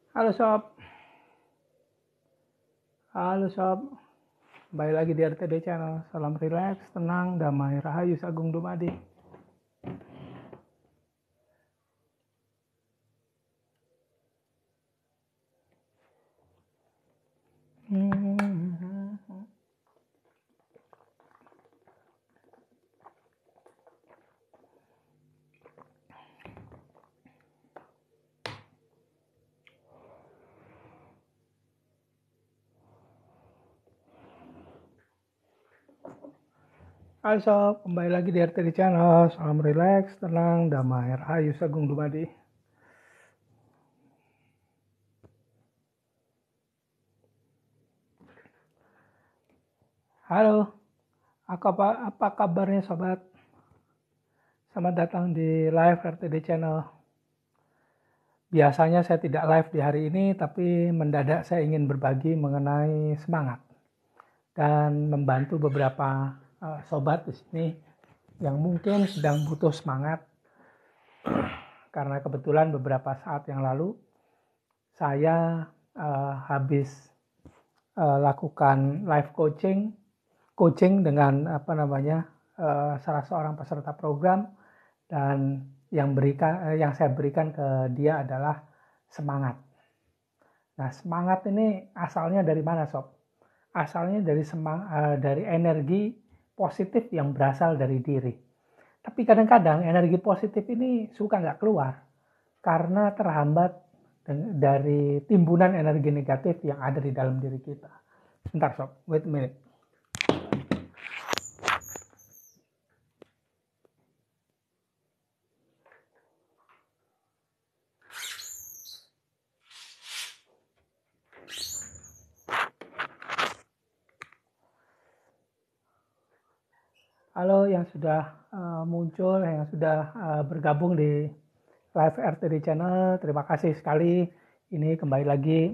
Halo sob, kembali lagi di RTD Channel. Salam rileks, tenang, damai, rahayu sagung dumadi. Halo sob, kembali lagi di RTD Channel. Salam rileks, tenang, damai, rahayu sagung dumadi. Halo, apa kabarnya sobat? Selamat datang di live RTD Channel. Biasanya saya tidak live di hari ini, tapi mendadak saya ingin berbagi mengenai semangat dan membantu beberapa sobat di sini yang mungkin sedang butuh semangat. Karena kebetulan beberapa saat yang lalu saya habis lakukan live coaching dengan salah seorang peserta program, dan yang saya berikan ke dia adalah semangat. Nah, semangat ini asalnya dari mana, sob? Asalnya dari energi positif yang berasal dari diri. Tapi kadang-kadang energi positif ini suka nggak keluar karena terhambat dari timbunan energi negatif yang ada di dalam diri kita. Bentar sob, wait a minute. Halo yang sudah muncul, yang sudah bergabung di live RTD Channel, terima kasih sekali. Ini kembali lagi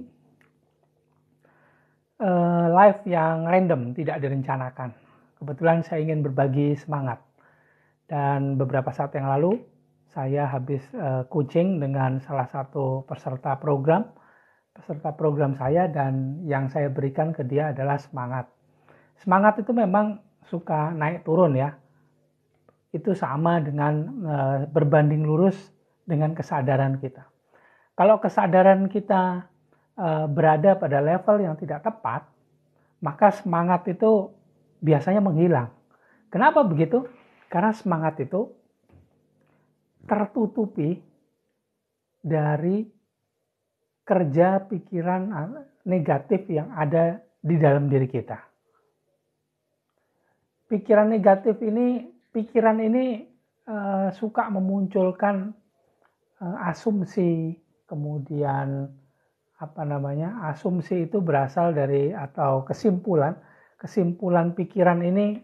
live yang random, tidak direncanakan. Kebetulan saya ingin berbagi semangat. Dan beberapa saat yang lalu saya habis coaching dengan salah satu peserta program saya, dan yang saya berikan ke dia adalah semangat. Semangat itu memang suka naik turun ya. Itu sama dengan berbanding lurus dengan kesadaran kita. Kalau kesadaran kita berada pada level yang tidak tepat, maka semangat itu biasanya menghilang. Kenapa begitu? Karena semangat itu tertutupi dari kerja pikiran negatif yang ada di dalam diri kita. Pikiran ini suka memunculkan asumsi, kemudian asumsi itu berasal dari, atau kesimpulan pikiran ini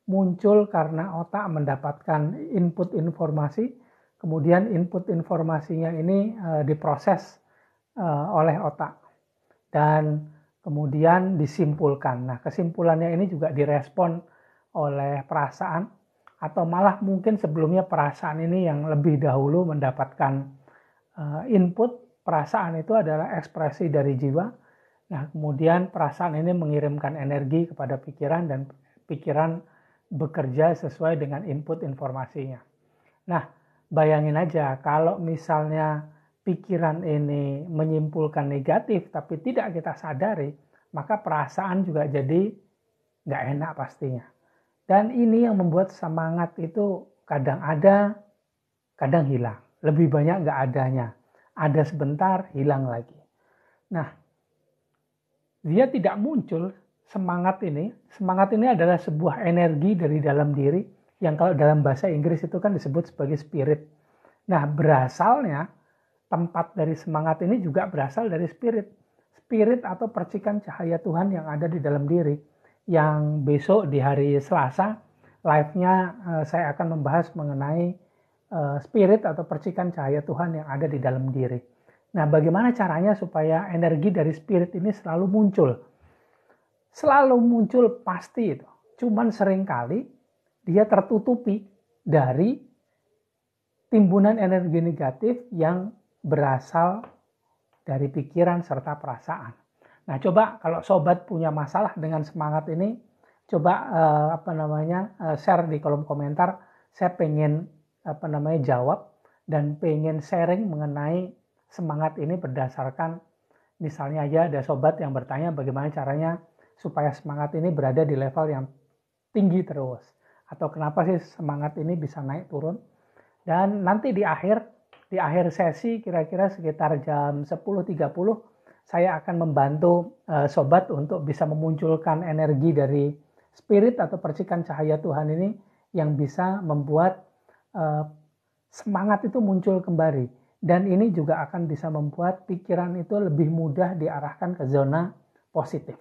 muncul karena otak mendapatkan input informasi, kemudian input informasinya ini diproses oleh otak dan kemudian disimpulkan. Nah, kesimpulannya ini juga direspon oleh perasaan, atau malah mungkin sebelumnya perasaan ini yang lebih dahulu mendapatkan input. Perasaan itu adalah ekspresi dari jiwa. Nah, kemudian perasaan ini mengirimkan energi kepada pikiran, dan pikiran bekerja sesuai dengan input informasinya. Nah, bayangin aja kalau misalnya pikiran ini menyimpulkan negatif tapi tidak kita sadari, maka perasaan juga jadi nggak enak pastinya. Dan ini yang membuat semangat itu kadang ada, kadang hilang. Lebih banyak nggak adanya. Ada sebentar, hilang lagi. Nah, dia tidak muncul semangat ini. Semangat ini adalah sebuah energi dari dalam diri yang kalau dalam bahasa Inggris itu kan disebut sebagai spirit. Nah, berasalnya tempat dari semangat ini juga berasal dari spirit. Spirit atau percikan cahaya Tuhan yang ada di dalam diri. Yang besok di hari Selasa, live-nya saya akan membahas mengenai spirit atau percikan cahaya Tuhan yang ada di dalam diri. Nah, bagaimana caranya supaya energi dari spirit ini selalu muncul? Selalu muncul pasti itu. Cuman seringkali dia tertutupi dari timbunan energi negatif yang berasal dari pikiran serta perasaan. Nah, coba kalau sobat punya masalah dengan semangat ini, coba share di kolom komentar. Saya pengen jawab dan pengen sharing mengenai semangat ini berdasarkan misalnya aja ada sobat yang bertanya bagaimana caranya supaya semangat ini berada di level yang tinggi terus, atau kenapa sih semangat ini bisa naik turun. Dan nanti di akhir sesi kira-kira sekitar jam 10.30 saya akan membantu sobat untuk bisa memunculkan energi dari spirit atau percikan cahaya Tuhan ini yang bisa membuat semangat itu muncul kembali. Dan ini juga akan bisa membuat pikiran itu lebih mudah diarahkan ke zona positif.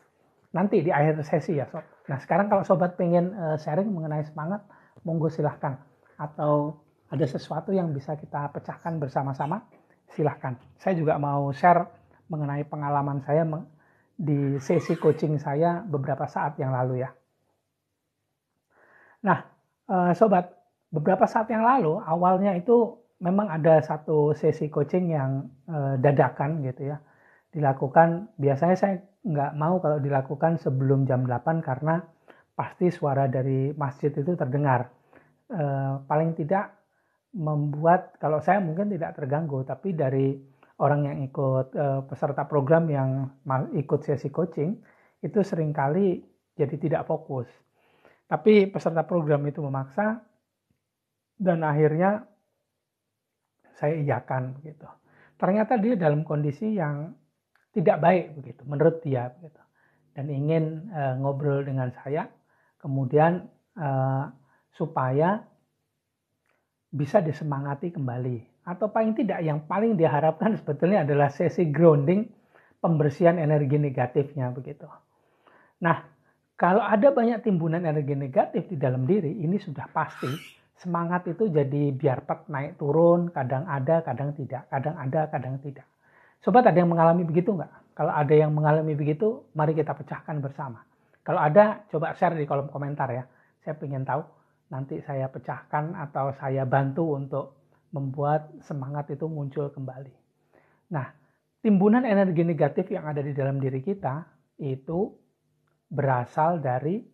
Nanti di akhir sesi ya sob. Nah sekarang kalau sobat pengen sharing mengenai semangat, monggo silahkan. Atau ada sesuatu yang bisa kita pecahkan bersama-sama, silahkan. Saya juga mau share mengenai pengalaman saya di sesi coaching saya beberapa saat yang lalu ya. Nah sobat, beberapa saat yang lalu awalnya itu memang ada satu sesi coaching yang dadakan gitu ya. Dilakukan, biasanya saya nggak mau kalau dilakukan sebelum jam 8 karena pasti suara dari masjid itu terdengar. Paling tidak membuat, kalau saya mungkin tidak terganggu, tapi dari orang yang ikut peserta program yang ikut sesi coaching itu seringkali jadi tidak fokus. Tapi peserta program itu memaksa dan akhirnya saya iyakan begitu. Ternyata dia dalam kondisi yang tidak baik begitu menurut dia begitu, dan ingin ngobrol dengan saya kemudian supaya bisa disemangati kembali, atau paling tidak yang paling diharapkan sebetulnya adalah sesi grounding, pembersihan energi negatifnya begitu. Nah kalau ada banyak timbunan energi negatif di dalam diri, ini sudah pasti semangat itu jadi biarpet naik turun, kadang ada kadang tidak, kadang ada kadang tidak. Sobat ada yang mengalami begitu nggak? Kalau ada yang mengalami begitu, mari kita pecahkan bersama. Kalau ada, coba share di kolom komentar ya. Saya ingin tahu, nanti saya pecahkan atau saya bantu untuk membuat semangat itu muncul kembali. Nah, timbunan energi negatif yang ada di dalam diri kita itu berasal dari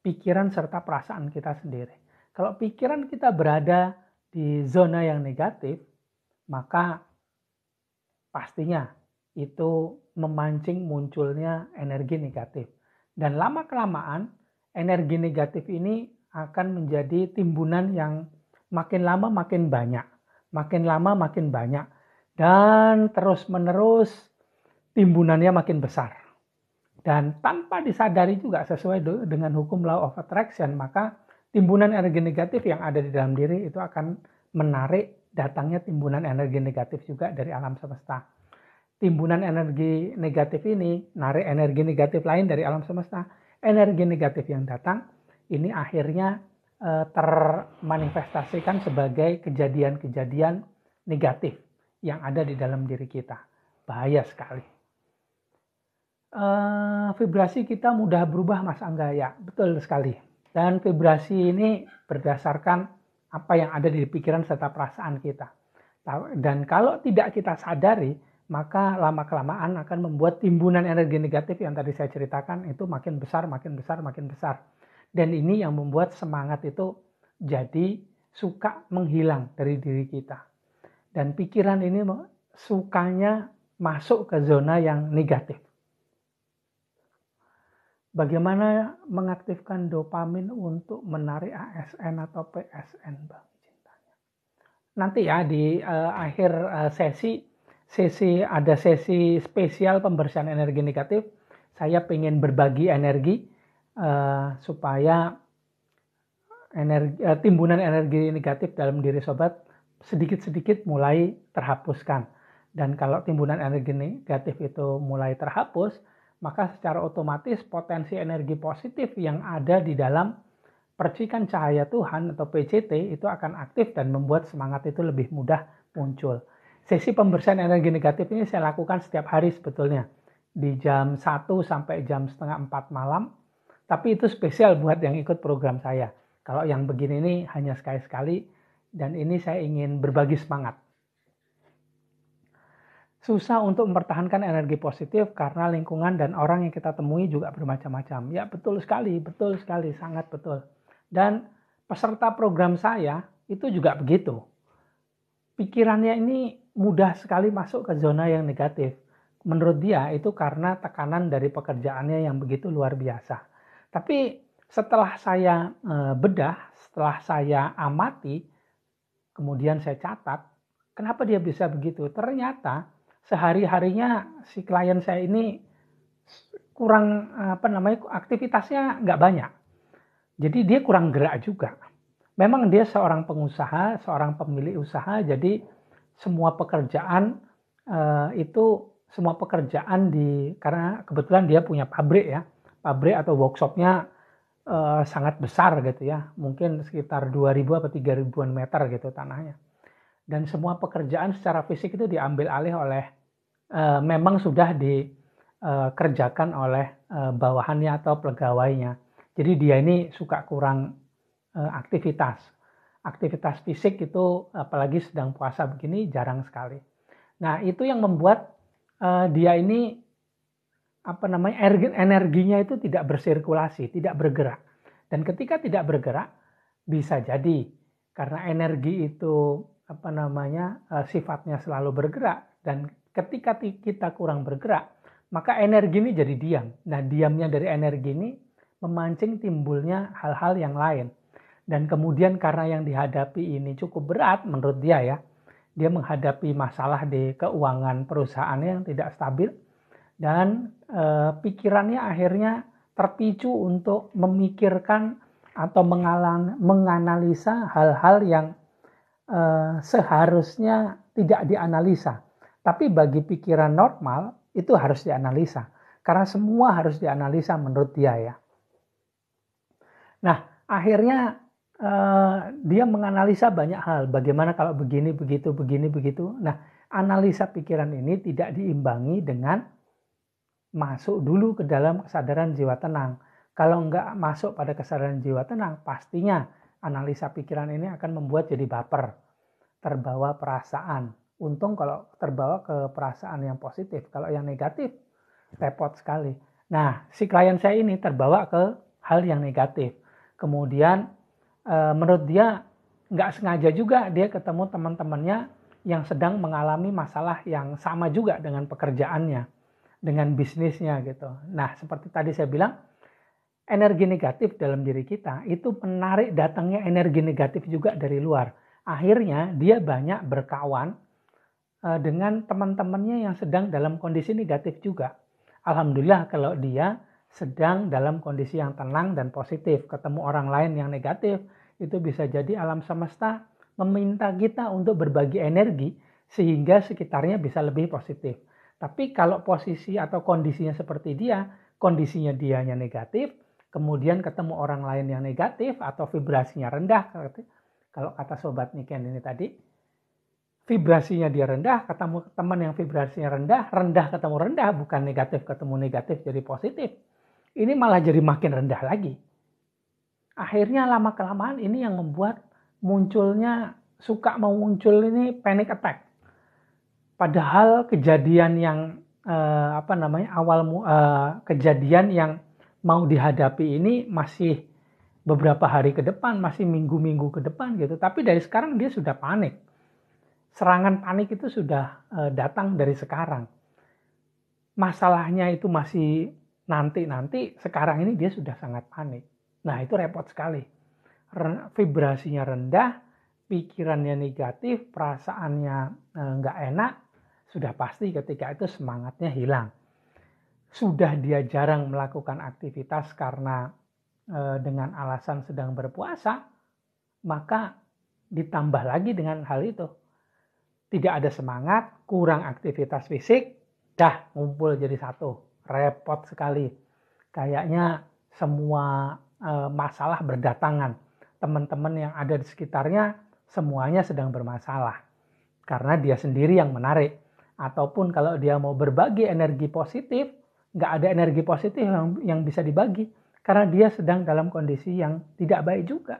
pikiran serta perasaan kita sendiri. Kalau pikiran kita berada di zona yang negatif, maka pastinya itu memancing munculnya energi negatif. Dan lama-kelamaan energi negatif ini akan menjadi timbunan yang makin lama makin banyak. Makin lama makin banyak. Dan terus-menerus timbunannya makin besar. Dan tanpa disadari juga sesuai dengan hukum law of attraction, maka timbunan energi negatif yang ada di dalam diri itu akan menarik datangnya timbunan energi negatif juga dari alam semesta. Timbunan energi negatif ini narik energi negatif lain dari alam semesta. Energi negatif yang datang ini akhirnya termanifestasikan sebagai kejadian-kejadian negatif yang ada di dalam diri kita. Bahaya sekali. Vibrasi kita mudah berubah Mas Angga, ya betul sekali. Dan vibrasi ini berdasarkan apa yang ada di pikiran serta perasaan kita. Dan kalau tidak kita sadari, maka lama-kelamaan akan membuat timbunan energi negatif yang tadi saya ceritakan itu makin besar, makin besar, makin besar. Dan ini yang membuat semangat itu jadi suka menghilang dari diri kita. Dan pikiran ini sukanya masuk ke zona yang negatif. Bagaimana mengaktifkan dopamin untuk menarik ASN atau PSN, Bang? Cintanya. Nanti ya di akhir sesi ada sesi spesial pembersihan energi negatif. Saya pengen berbagi energi supaya timbunan energi negatif dalam diri sobat sedikit-sedikit mulai terhapuskan. Dan kalau timbunan energi negatif itu mulai terhapus, maka secara otomatis potensi energi positif yang ada di dalam percikan cahaya Tuhan atau PCT itu akan aktif dan membuat semangat itu lebih mudah muncul. Sesi pembersihan energi negatif ini saya lakukan setiap hari sebetulnya. Di jam 1 sampai jam setengah 4 malam. Tapi itu spesial buat yang ikut program saya. Kalau yang begini ini hanya sekali-sekali dan ini saya ingin berbagi semangat. susah untuk mempertahankan energi positif karena lingkungan dan orang yang kita temui juga bermacam-macam. Ya betul sekali, sangat betul. Dan peserta program saya itu juga begitu. Pikirannya ini mudah sekali masuk ke zona yang negatif. Menurut dia itu karena tekanan dari pekerjaannya yang begitu luar biasa. Tapi setelah saya bedah, setelah saya amati, kemudian saya catat, kenapa dia bisa begitu? Ternyata sehari-harinya si klien saya ini kurang aktivitasnya nggak banyak. Jadi dia kurang gerak juga. Memang dia seorang pengusaha, seorang pemilik usaha, jadi semua pekerjaan karena kebetulan dia punya pabrik ya, pabrik atau workshopnya sangat besar gitu ya, mungkin sekitar 2.000 atau 3.000-an meter gitu tanahnya. Dan semua pekerjaan secara fisik itu diambil alih oleh memang sudah dikerjakan oleh bawahannya atau pegawainya. Jadi dia ini suka kurang aktivitas fisik itu, apalagi sedang puasa begini, jarang sekali. Nah itu yang membuat dia ini energinya itu tidak bersirkulasi, tidak bergerak. Dan ketika tidak bergerak, bisa jadi karena energi itu sifatnya selalu bergerak, dan ketika kita kurang bergerak, maka energi ini jadi diam. Nah diamnya dari energi ini memancing timbulnya hal-hal yang lain. Dan kemudian karena yang dihadapi ini cukup berat menurut dia ya, dia menghadapi masalah di keuangan perusahaannya yang tidak stabil, dan pikirannya akhirnya terpicu untuk memikirkan atau menganalisa hal-hal yang seharusnya tidak dianalisa. Tapi bagi pikiran normal itu harus dianalisa. Karena semua harus dianalisa menurut dia ya. Nah akhirnya dia menganalisa banyak hal. Bagaimana kalau begini, begitu, begini, begitu. Nah analisa pikiran ini tidak diimbangi dengan masuk dulu ke dalam kesadaran jiwa tenang. Kalau enggak masuk pada kesadaran jiwa tenang, pastinya analisa pikiran ini akan membuat jadi baper, terbawa perasaan. Untung kalau terbawa ke perasaan yang positif. Kalau yang negatif, repot sekali. Nah, si klien saya ini terbawa ke hal yang negatif. Kemudian menurut dia nggak sengaja juga dia ketemu teman-temannya yang sedang mengalami masalah yang sama juga dengan pekerjaannya, dengan bisnisnya gitu. Nah, seperti tadi saya bilang, energi negatif dalam diri kita itu menarik datangnya energi negatif juga dari luar. Akhirnya dia banyak berkawan dengan teman-temannya yang sedang dalam kondisi negatif juga. Alhamdulillah kalau dia sedang dalam kondisi yang tenang dan positif, ketemu orang lain yang negatif, itu bisa jadi alam semesta meminta kita untuk berbagi energi sehingga sekitarnya bisa lebih positif. Tapi kalau posisi atau kondisinya seperti dia, kondisinya dianya negatif, kemudian ketemu orang lain yang negatif atau vibrasinya rendah, kalau kata Sobat Niken ini tadi, vibrasinya dia rendah, ketemu teman yang vibrasinya rendah, rendah ketemu rendah, bukan negatif ketemu negatif jadi positif. Ini malah jadi makin rendah lagi. Akhirnya lama-kelamaan ini yang membuat munculnya, suka mau muncul ini panic attack. Padahal kejadian yang kejadian yang mau dihadapi ini masih beberapa hari ke depan, masih minggu-minggu ke depan gitu. Tapi dari sekarang dia sudah panik. Serangan panik itu sudah datang dari sekarang. Masalahnya itu masih nanti, sekarang ini dia sudah sangat panik. Nah itu repot sekali. Vibrasinya rendah, pikirannya negatif, perasaannya nggak enak, sudah pasti ketika itu semangatnya hilang. Sudah dia jarang melakukan aktivitas karena dengan alasan sedang berpuasa, maka ditambah lagi dengan hal itu. Tidak ada semangat, kurang aktivitas fisik, dah ngumpul jadi satu. Repot sekali. Kayaknya semua masalah berdatangan. Teman-teman yang ada di sekitarnya semuanya sedang bermasalah. Karena dia sendiri yang menarik. Ataupun kalau dia mau berbagi energi positif, nggak ada energi positif yang bisa dibagi. Karena dia sedang dalam kondisi yang tidak baik juga.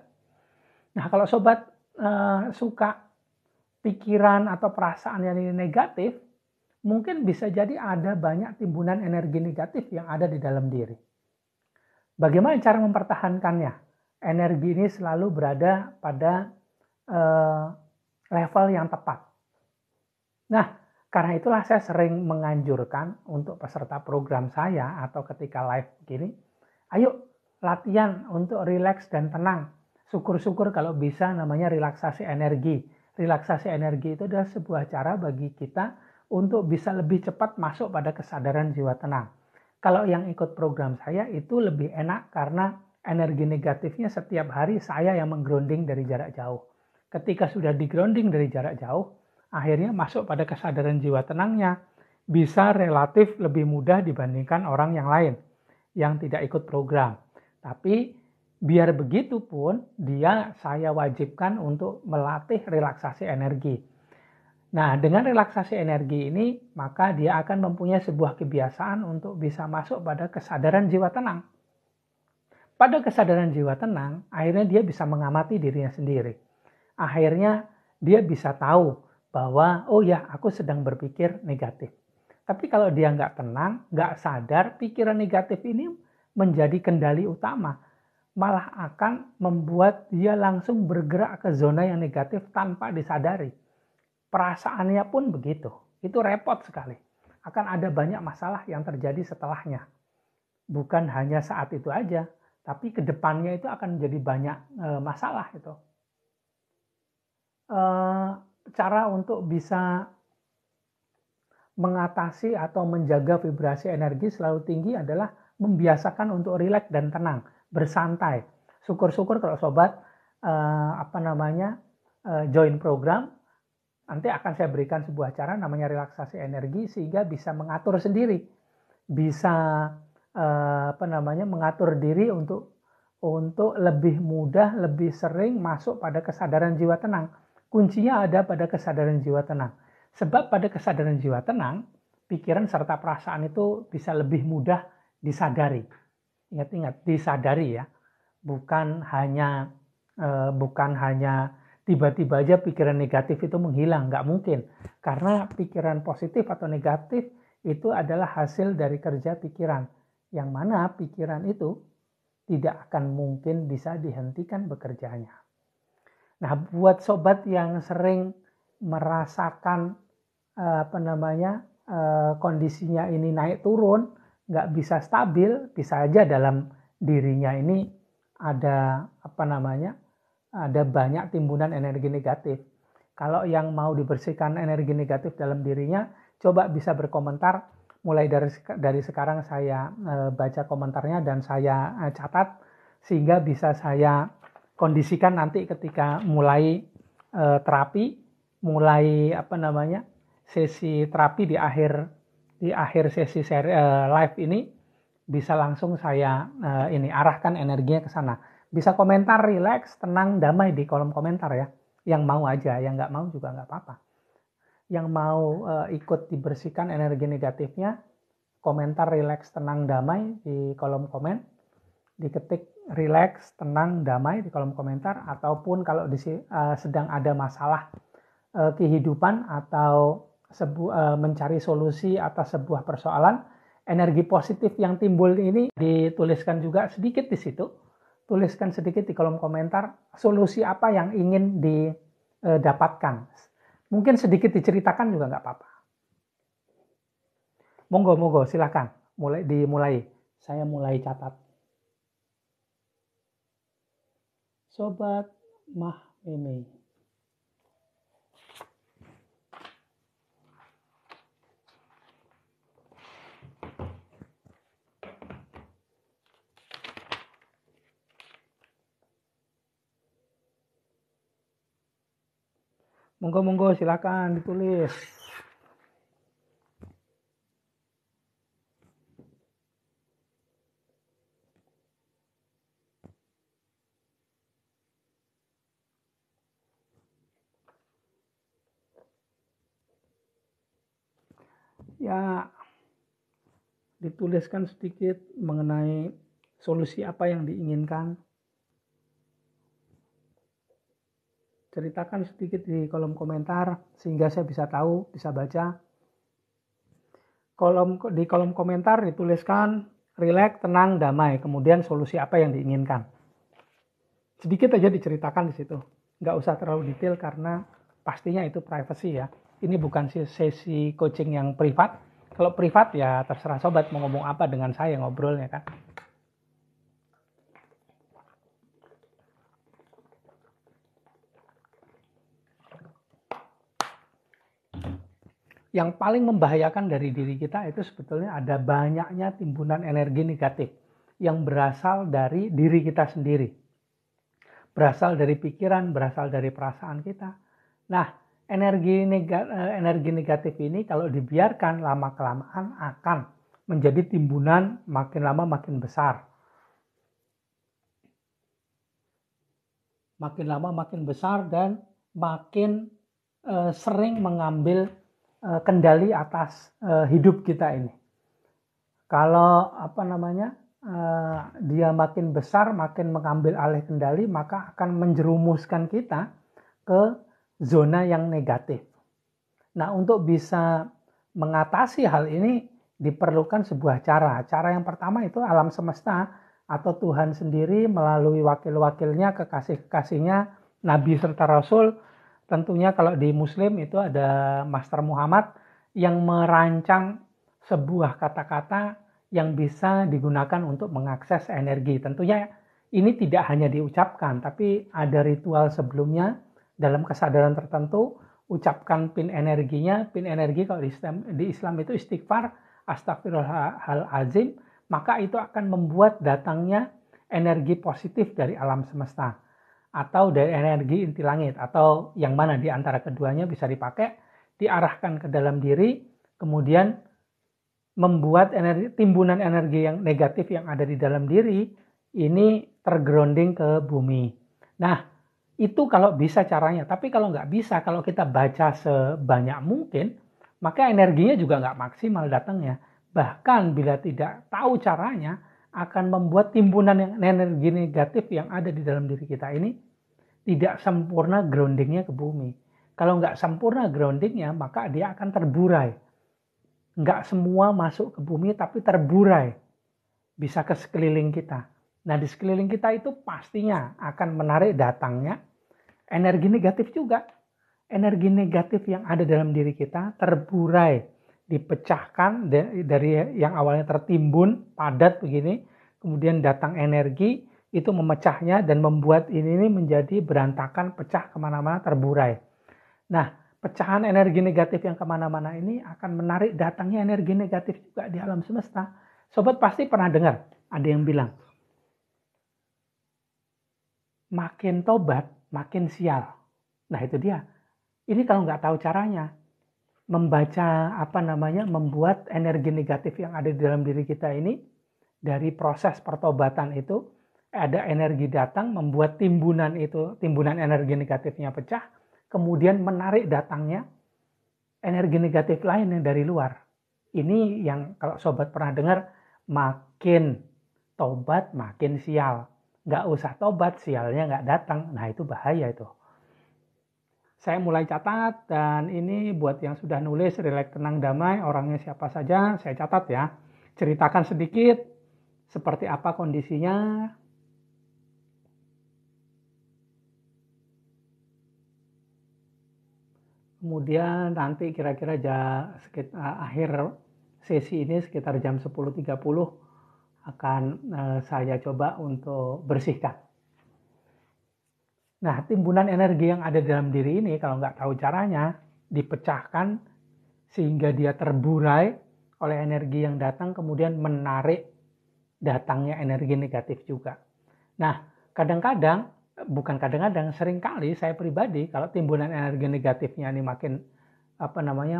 Nah kalau sobat suka pikiran atau perasaan yang negatif, mungkin bisa jadi ada banyak timbunan energi negatif yang ada di dalam diri. Bagaimana cara mempertahankannya? Energi ini selalu berada pada level yang tepat. Nah, karena itulah saya sering menganjurkan untuk peserta program saya atau ketika live begini, ayo latihan untuk rileks dan tenang. Syukur-syukur kalau bisa namanya relaksasi energi. Relaksasi energi itu adalah sebuah cara bagi kita untuk bisa lebih cepat masuk pada kesadaran jiwa tenang. Kalau yang ikut program saya itu lebih enak karena energi negatifnya setiap hari saya yang menggrounding dari jarak jauh. Ketika sudah di-grounding dari jarak jauh, akhirnya masuk pada kesadaran jiwa tenangnya bisa relatif lebih mudah dibandingkan orang yang lain yang tidak ikut program. Tapi biar begitu pun saya wajibkan untuk melatih relaksasi energi. Nah, dengan relaksasi energi ini maka dia akan mempunyai sebuah kebiasaan untuk bisa masuk pada kesadaran jiwa tenang. Pada kesadaran jiwa tenang, akhirnya dia bisa mengamati dirinya sendiri. Akhirnya dia bisa tahu bahwa oh ya aku sedang berpikir negatif. Tapi kalau dia nggak tenang, nggak sadar, pikiran negatif ini menjadi kendali utama. Malah akan membuat dia langsung bergerak ke zona yang negatif tanpa disadari. Perasaannya pun begitu. Itu repot sekali. Akan ada banyak masalah yang terjadi setelahnya. Bukan hanya saat itu aja, tapi ke depannya itu akan menjadi banyak masalah itu. Cara untuk bisa mengatasi atau menjaga vibrasi energi selalu tinggi adalah membiasakan untuk rileks dan tenang, bersantai. Syukur-syukur kalau sobat join program, nanti akan saya berikan sebuah cara namanya relaksasi energi sehingga bisa mengatur sendiri, bisa mengatur diri untuk lebih mudah, lebih sering masuk pada kesadaran jiwa tenang. Kuncinya ada pada kesadaran jiwa tenang. Sebab pada kesadaran jiwa tenang, pikiran serta perasaan itu bisa lebih mudah disadari. Ingat-ingat, disadari ya. Bukan hanya tiba-tiba aja pikiran negatif itu menghilang, nggak mungkin. Karena pikiran positif atau negatif itu adalah hasil dari kerja pikiran. Yang mana pikiran itu tidak akan mungkin bisa dihentikan bekerjanya. Nah, buat sobat yang sering merasakan kondisinya ini naik turun, nggak bisa stabil, bisa aja dalam dirinya ini ada ada banyak timbunan energi negatif. Kalau yang mau dibersihkan energi negatif dalam dirinya, coba bisa berkomentar. Mulai dari sekarang saya baca komentarnya dan saya catat sehingga bisa saya kondisikan nanti ketika mulai terapi, mulai sesi terapi di akhir sesi live ini bisa langsung saya arahkan energinya ke sana. Bisa komentar rileks, tenang, damai di kolom komentar ya. Yang mau aja, yang nggak mau juga nggak apa-apa. Yang mau ikut dibersihkan energi negatifnya, komentar rileks, tenang, damai di kolom komen. Diketik rileks, tenang, damai di kolom komentar. Ataupun kalau sedang ada masalah kehidupan atau mencari solusi atas sebuah persoalan, energi positif yang timbul ini dituliskan juga sedikit di situ. Tuliskan sedikit di kolom komentar solusi apa yang ingin didapatkan. Mungkin sedikit diceritakan juga nggak apa-apa. Monggo, silakan. Dimulai. Saya mulai catat. Sobat Mah Meme. Monggo, silakan ditulis. Ya, dituliskan sedikit mengenai solusi apa yang diinginkan. Ceritakan sedikit di kolom komentar sehingga saya bisa tahu, bisa baca. di kolom komentar dituliskan rileks, tenang, damai, kemudian solusi apa yang diinginkan. Sedikit aja diceritakan di situ, nggak usah terlalu detail karena pastinya itu privacy ya. Ini bukan sesi coaching yang privat. Kalau privat ya terserah sobat mau ngomong apa dengan saya ngobrolnya kan. Yang paling membahayakan dari diri kita itu sebetulnya ada banyaknya timbunan energi negatif yang berasal dari diri kita sendiri. Berasal dari pikiran, berasal dari perasaan kita. Nah, energi negatif ini kalau dibiarkan lama-kelamaan akan menjadi timbunan makin lama makin besar. Makin lama makin besar dan makin sering mengambil kendali atas hidup kita ini. Kalau dia makin besar, makin mengambil alih kendali, maka akan menjerumuskan kita ke zona yang negatif. Nah, untuk bisa mengatasi hal ini diperlukan sebuah cara. Cara yang pertama itu alam semesta atau Tuhan sendiri melalui wakil-wakilnya, kekasih-kekasihnya, Nabi serta Rasul. Tentunya kalau di Muslim itu ada Master Muhammad yang merancang sebuah kata-kata yang bisa digunakan untuk mengakses energi. Tentunya ini tidak hanya diucapkan, tapi ada ritual sebelumnya dalam kesadaran tertentu, ucapkan pin energinya. Pin energi kalau di Islam itu istighfar, astagfirullahalazim, maka itu akan membuat datangnya energi positif dari alam semesta atau dari energi inti langit, atau yang mana di antara keduanya bisa dipakai, diarahkan ke dalam diri, kemudian membuat timbunan energi yang negatif yang ada di dalam diri ini tergrounding ke bumi. Nah, itu kalau bisa caranya. Tapi kalau nggak bisa, kalau kita baca sebanyak mungkin, maka energinya juga nggak maksimal datangnya. Bahkan bila tidak tahu caranya, akan membuat timbunan energi negatif yang ada di dalam diri kita ini tidak sempurna groundingnya ke bumi. Kalau nggak sempurna groundingnya, maka dia akan terburai. Nggak semua masuk ke bumi, tapi terburai. Bisa ke sekeliling kita. Nah, di sekeliling kita itu pastinya akan menarik datangnya energi negatif juga. Energi negatif yang ada dalam diri kita terburai, dipecahkan dari yang awalnya tertimbun, padat begini, kemudian datang energi, itu memecahnya dan membuat ini menjadi berantakan, pecah kemana-mana, terburai. Nah, pecahan energi negatif yang kemana-mana ini akan menarik datangnya energi negatif juga di alam semesta. Sobat pasti pernah dengar, ada yang bilang, makin tobat, makin sial. Nah itu dia. Ini kalau nggak tahu caranya, membuat energi negatif yang ada di dalam diri kita ini, dari proses pertobatan itu, ada energi datang, membuat timbunan energi negatifnya pecah, kemudian menarik datangnya energi negatif lain yang dari luar. Ini yang kalau sobat pernah dengar, makin tobat makin sial. Nggak usah tobat, sialnya nggak datang. Nah itu bahaya itu. Saya mulai catat, dan ini buat yang sudah nulis rileks, tenang, damai, orangnya siapa saja, saya catat ya. Ceritakan sedikit seperti apa kondisinya. Kemudian nanti kira-kira akhir sesi ini sekitar jam 10.30 akan saya coba untuk bersihkan. Nah, timbunan energi yang ada dalam diri ini kalau nggak tahu caranya, dipecahkan sehingga dia terburai oleh energi yang datang, kemudian menarik datangnya energi negatif juga. Nah, seringkali saya pribadi kalau timbunan energi negatifnya ini makin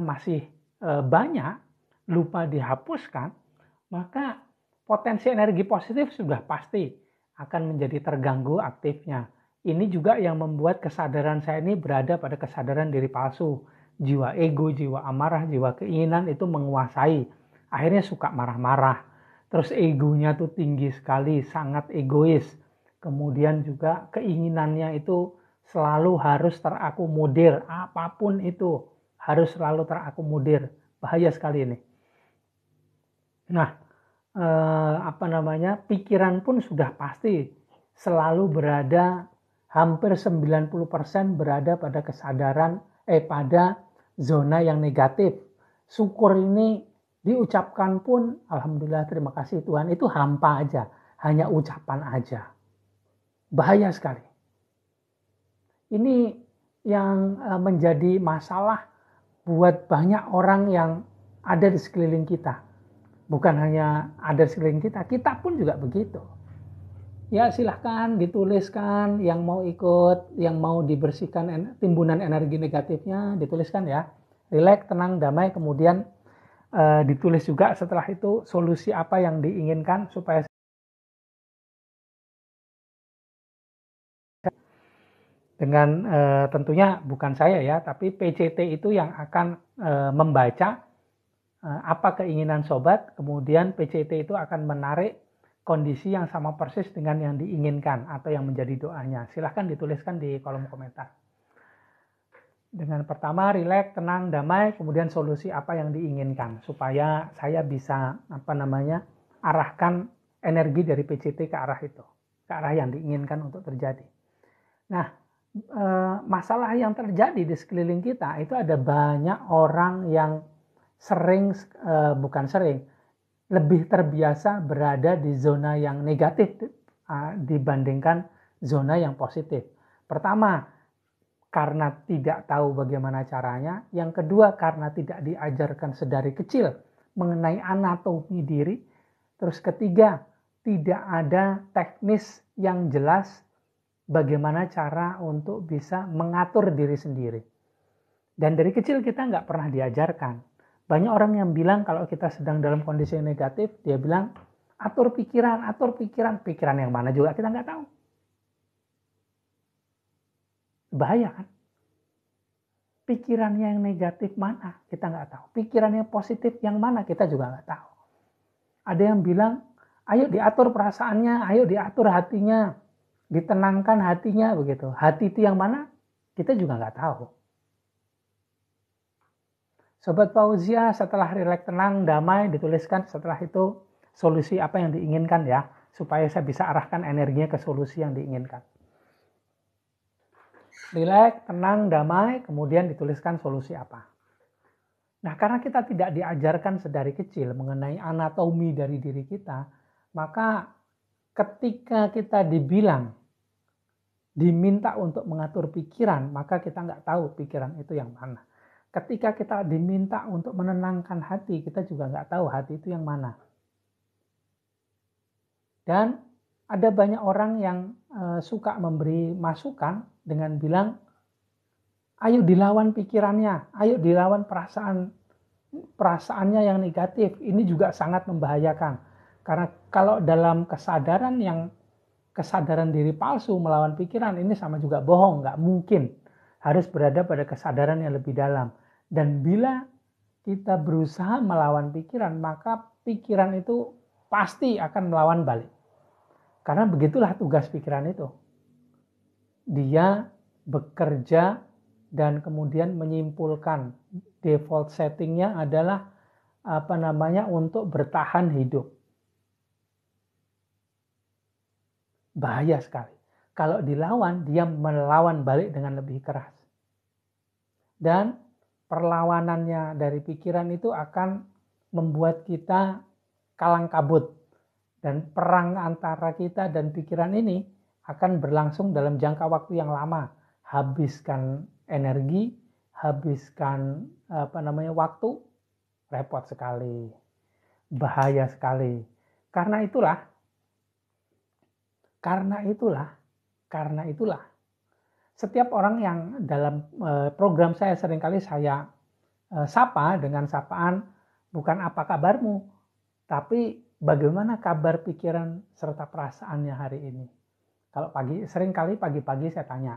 masih banyak, lupa dihapuskan, maka potensi energi positif sudah pasti akan menjadi terganggu aktifnya. Ini juga yang membuat kesadaran saya ini berada pada kesadaran diri palsu. Jiwa ego, jiwa amarah, jiwa keinginan itu menguasai. Akhirnya suka marah-marah. Terus egonya tuh tinggi sekali, sangat egois. Kemudian juga keinginannya itu selalu harus terakomodir. Apapun itu harus selalu terakomodir. Bahaya sekali ini. Nah, pikiran pun sudah pasti selalu berada, hampir 90% berada pada pada zona yang negatif. Syukur ini diucapkan pun, alhamdulillah, terima kasih Tuhan, itu hampa aja, hanya ucapan aja. Bahaya sekali. Ini yang menjadi masalah buat banyak orang yang ada di sekeliling kita. Bukan hanya ada di sekeliling kita, kita pun juga begitu. Ya silahkan dituliskan yang mau ikut, yang mau dibersihkan timbunan energi negatifnya, dituliskan ya. Rileks, tenang, damai, kemudian ditulis juga setelah itu solusi apa yang diinginkan supaya dengan tentunya bukan saya ya, tapi PCT itu yang akan membaca apa keinginan sobat, kemudian PCT itu akan menarik kondisi yang sama persis dengan yang diinginkan atau yang menjadi doanya. Silahkan dituliskan di kolom komentar. Dengan pertama, rileks, tenang, damai, kemudian solusi apa yang diinginkan supaya saya bisa arahkan energi dari PCT ke arah itu, ke arah yang diinginkan untuk terjadi. Nah, masalah yang terjadi di sekeliling kita itu ada banyak orang yang lebih terbiasa berada di zona yang negatif dibandingkan zona yang positif. Pertama, karena tidak tahu bagaimana caranya. Yang kedua, karena tidak diajarkan sedari kecil mengenai anatomi diri. Terus ketiga, tidak ada teknis yang jelas bagaimana cara untuk bisa mengatur diri sendiri. Dan dari kecil kita nggak pernah diajarkan. Banyak orang yang bilang kalau kita sedang dalam kondisi negatif, dia bilang, atur pikiran. Pikiran yang mana juga kita nggak tahu. Bahaya kan? Pikirannya yang negatif mana kita nggak tahu. Pikirannya positif yang mana kita juga nggak tahu. Ada yang bilang, ayo diatur perasaannya, ayo diatur hatinya, ditenangkan hatinya begitu. Hati itu yang mana kita juga nggak tahu. Sobat Fauzia, setelah rileks, tenang, damai, dituliskan setelah itu solusi apa yang diinginkan ya, supaya saya bisa arahkan energinya ke solusi yang diinginkan. Rileks, tenang, damai, kemudian dituliskan solusi apa. Nah, karena kita tidak diajarkan sedari kecil mengenai anatomi dari diri kita, maka ketika kita diminta untuk mengatur pikiran, maka kita nggak tahu pikiran itu yang mana. Ketika kita diminta untuk menenangkan hati, kita juga nggak tahu hati itu yang mana. Dan ada banyak orang yang suka memberi masukan dengan bilang, ayo dilawan pikirannya, ayo dilawan perasaannya yang negatif. Ini juga sangat membahayakan. Karena kalau dalam kesadaran diri palsu melawan pikiran, ini sama juga bohong, nggak mungkin. Harus berada pada kesadaran yang lebih dalam. Dan bila kita berusaha melawan pikiran, maka pikiran itu pasti akan melawan balik. Karena begitulah tugas pikiran itu. Dia bekerja dan kemudian menyimpulkan default settingnya adalah untuk bertahan hidup. Bahaya sekali. Kalau dilawan, dia melawan balik dengan lebih keras. Dan perlawanannya dari pikiran itu akan membuat kita kalang kabut. Dan perang antara kita dan pikiran ini akan berlangsung dalam jangka waktu yang lama. Habiskan energi, habiskan waktu, repot sekali. Bahaya sekali. Karena itulah setiap orang yang dalam program saya seringkali saya sapa dengan sapaan bukan apa kabarmu, tapi bagaimana kabar pikiran serta perasaannya hari ini. Kalau seringkali pagi-pagi saya tanya,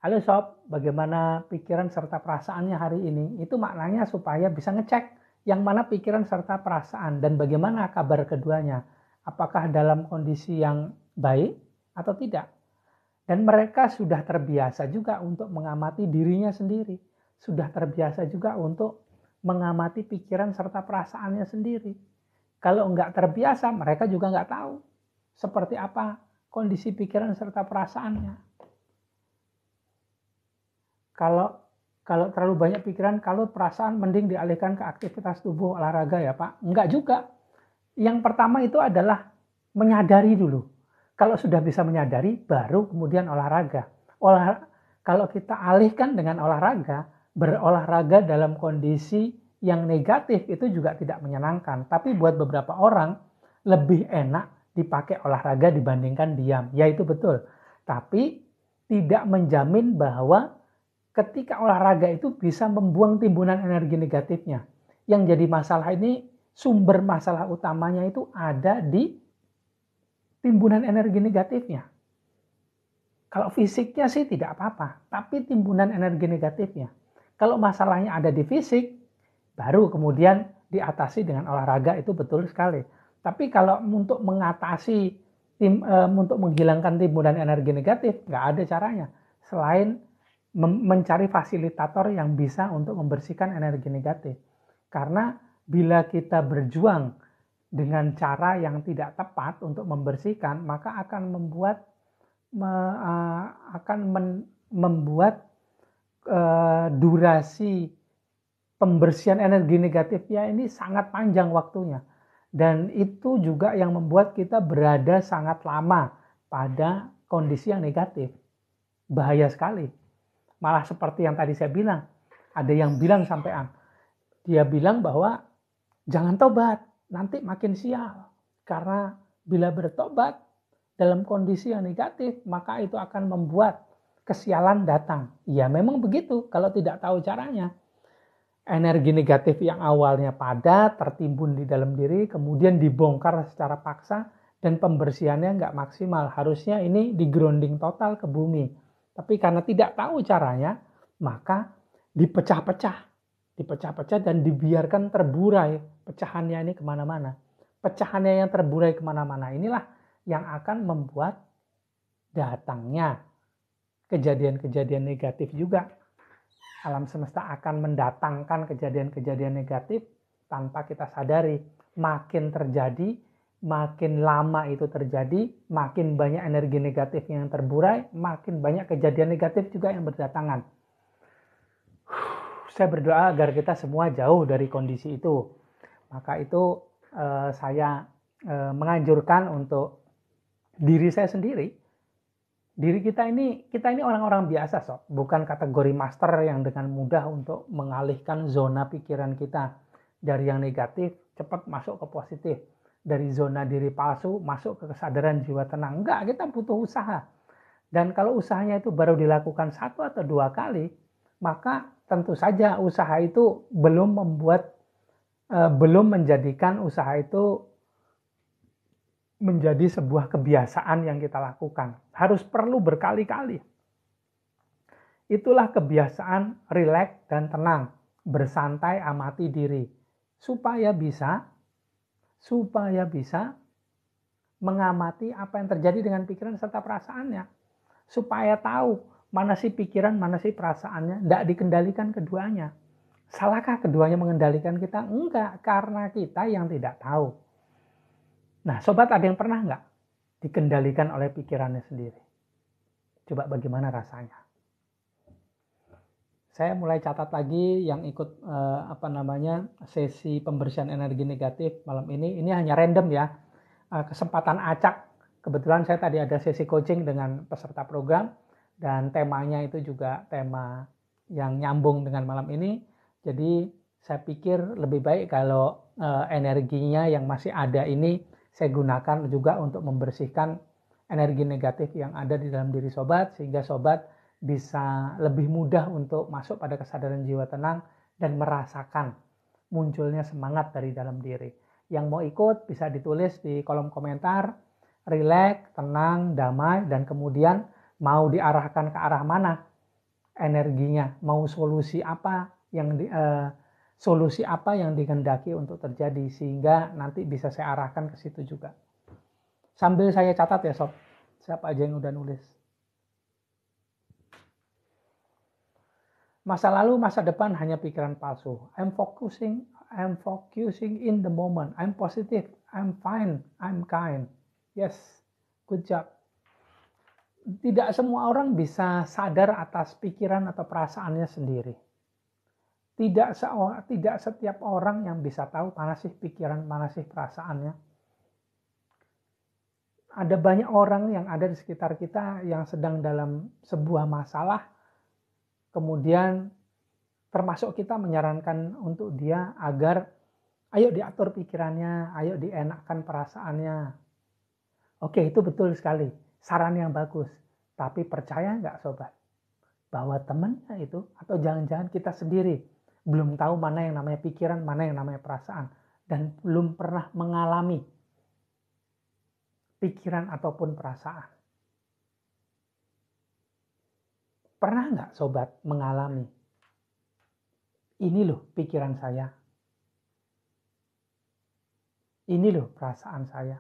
halo sob, bagaimana pikiran serta perasaannya hari ini? Itu maknanya supaya bisa ngecek yang mana pikiran serta perasaan dan bagaimana kabar keduanya. Apakah dalam kondisi yang baik atau tidak? Dan mereka sudah terbiasa juga untuk mengamati dirinya sendiri. Sudah terbiasa juga untuk mengamati pikiran serta perasaannya sendiri. Kalau nggak terbiasa, mereka juga nggak tahu seperti apa kondisi pikiran serta perasaannya. Kalau terlalu banyak pikiran, kalau perasaan mending dialihkan ke aktivitas tubuh, olahraga ya Pak. Enggak juga. Yang pertama itu adalah menyadari dulu. Kalau sudah bisa menyadari, baru kemudian olahraga. Kalau kita alihkan dengan olahraga, berolahraga dalam kondisi yang negatif itu juga tidak menyenangkan. Tapi buat beberapa orang, lebih enak dipakai olahraga dibandingkan diam. Ya itu betul. Tapi tidak menjamin bahwa ketika olahraga itu bisa membuang timbunan energi negatifnya. Yang jadi masalah ini, sumber masalah utamanya itu ada di timbunan energi negatifnya. Kalau fisiknya sih tidak apa-apa, tapi timbunan energi negatifnya. Kalau masalahnya ada di fisik, baru kemudian diatasi dengan olahraga, itu betul sekali. Tapi kalau untuk mengatasi, untuk menghilangkan timbunan energi negatif, nggak ada caranya. Selain mencari fasilitator yang bisa untuk membersihkan energi negatif. Karena bila kita berjuang dengan cara yang tidak tepat untuk membersihkan, maka akan membuat durasi pembersihan energi negatifnya ini sangat panjang waktunya. Dan itu juga yang membuat kita berada sangat lama pada kondisi yang negatif. Bahaya sekali. Malah seperti yang tadi saya bilang, ada yang bilang sampean, dia bilang bahwa jangan tobat, nanti makin sial. Karena bila bertobat dalam kondisi yang negatif, maka itu akan membuat kesialan datang. Ya memang begitu, kalau tidak tahu caranya. Energi negatif yang awalnya padat, tertimbun di dalam diri, kemudian dibongkar secara paksa, dan pembersihannya nggak maksimal. Harusnya ini di-grounding total ke bumi. Tapi karena tidak tahu caranya, maka dipecah-pecah dan dibiarkan terburai pecahannya ini kemana-mana. Pecahannya yang terburai kemana-mana inilah yang akan membuat datangnya kejadian-kejadian negatif juga. Alam semesta akan mendatangkan kejadian-kejadian negatif tanpa kita sadari. Makin terjadi, makin lama itu terjadi, makin banyak energi negatif yang terburai, makin banyak kejadian negatif juga yang berdatangan. Saya berdoa agar kita semua jauh dari kondisi itu. Maka itu saya menganjurkan untuk diri saya sendiri. Diri kita ini orang-orang biasa sob, bukan kategori master yang dengan mudah untuk mengalihkan zona pikiran kita dari yang negatif cepat masuk ke positif, dari zona diri palsu masuk ke kesadaran jiwa tenang. Enggak, kita butuh usaha. Dan kalau usahanya itu baru dilakukan 1 atau 2 kali, maka tentu saja usaha itu belum menjadikan usaha itu menjadi sebuah kebiasaan yang kita lakukan. Harus perlu berkali-kali. Itulah kebiasaan rileks dan tenang, bersantai, amati diri, supaya bisa mengamati apa yang terjadi dengan pikiran serta perasaannya, supaya tahu mana sih pikiran, mana sih perasaannya. Tidak dikendalikan keduanya. Salahkah keduanya mengendalikan kita? Enggak, karena kita yang tidak tahu. Nah, sobat, ada yang pernah nggak dikendalikan oleh pikirannya sendiri? Coba bagaimana rasanya? Saya mulai catat lagi yang ikut sesi pembersihan energi negatif malam ini. Ini hanya random ya, kesempatan acak. Kebetulan saya tadi ada sesi coaching dengan peserta program dan temanya itu juga tema yang nyambung dengan malam ini. Jadi saya pikir lebih baik kalau energinya yang masih ada ini saya gunakan juga untuk membersihkan energi negatif yang ada di dalam diri sobat, sehingga sobat bisa lebih mudah untuk masuk pada kesadaran jiwa tenang dan merasakan munculnya semangat dari dalam diri. Yang mau ikut bisa ditulis di kolom komentar, rileks, tenang, damai, dan kemudian mau diarahkan ke arah mana energinya, mau solusi apa yang dikehendaki untuk terjadi, sehingga nanti bisa saya arahkan ke situ juga. Sambil saya catat ya sob, siapa aja yang udah nulis. Masa lalu, masa depan hanya pikiran palsu. I'm focusing I'm focusing in the moment. I'm positive. I'm fine. I'm kind. Yes, good job. Tidak semua orang bisa sadar atas pikiran atau perasaannya sendiri. Tidak setiap orang yang bisa tahu mana sih pikiran, mana sih perasaannya. Ada banyak orang yang ada di sekitar kita yang sedang dalam sebuah masalah, kemudian termasuk kita menyarankan untuk dia agar ayo diatur pikirannya, ayo dienakkan perasaannya. Oke, itu betul sekali. Saran yang bagus. Tapi percaya nggak sobat? Bahwa temannya itu, atau jangan-jangan kita sendiri, belum tahu mana yang namanya pikiran, mana yang namanya perasaan. Dan belum pernah mengalami pikiran ataupun perasaan. Pernah nggak sobat mengalami? Ini loh pikiran saya. Ini loh perasaan saya.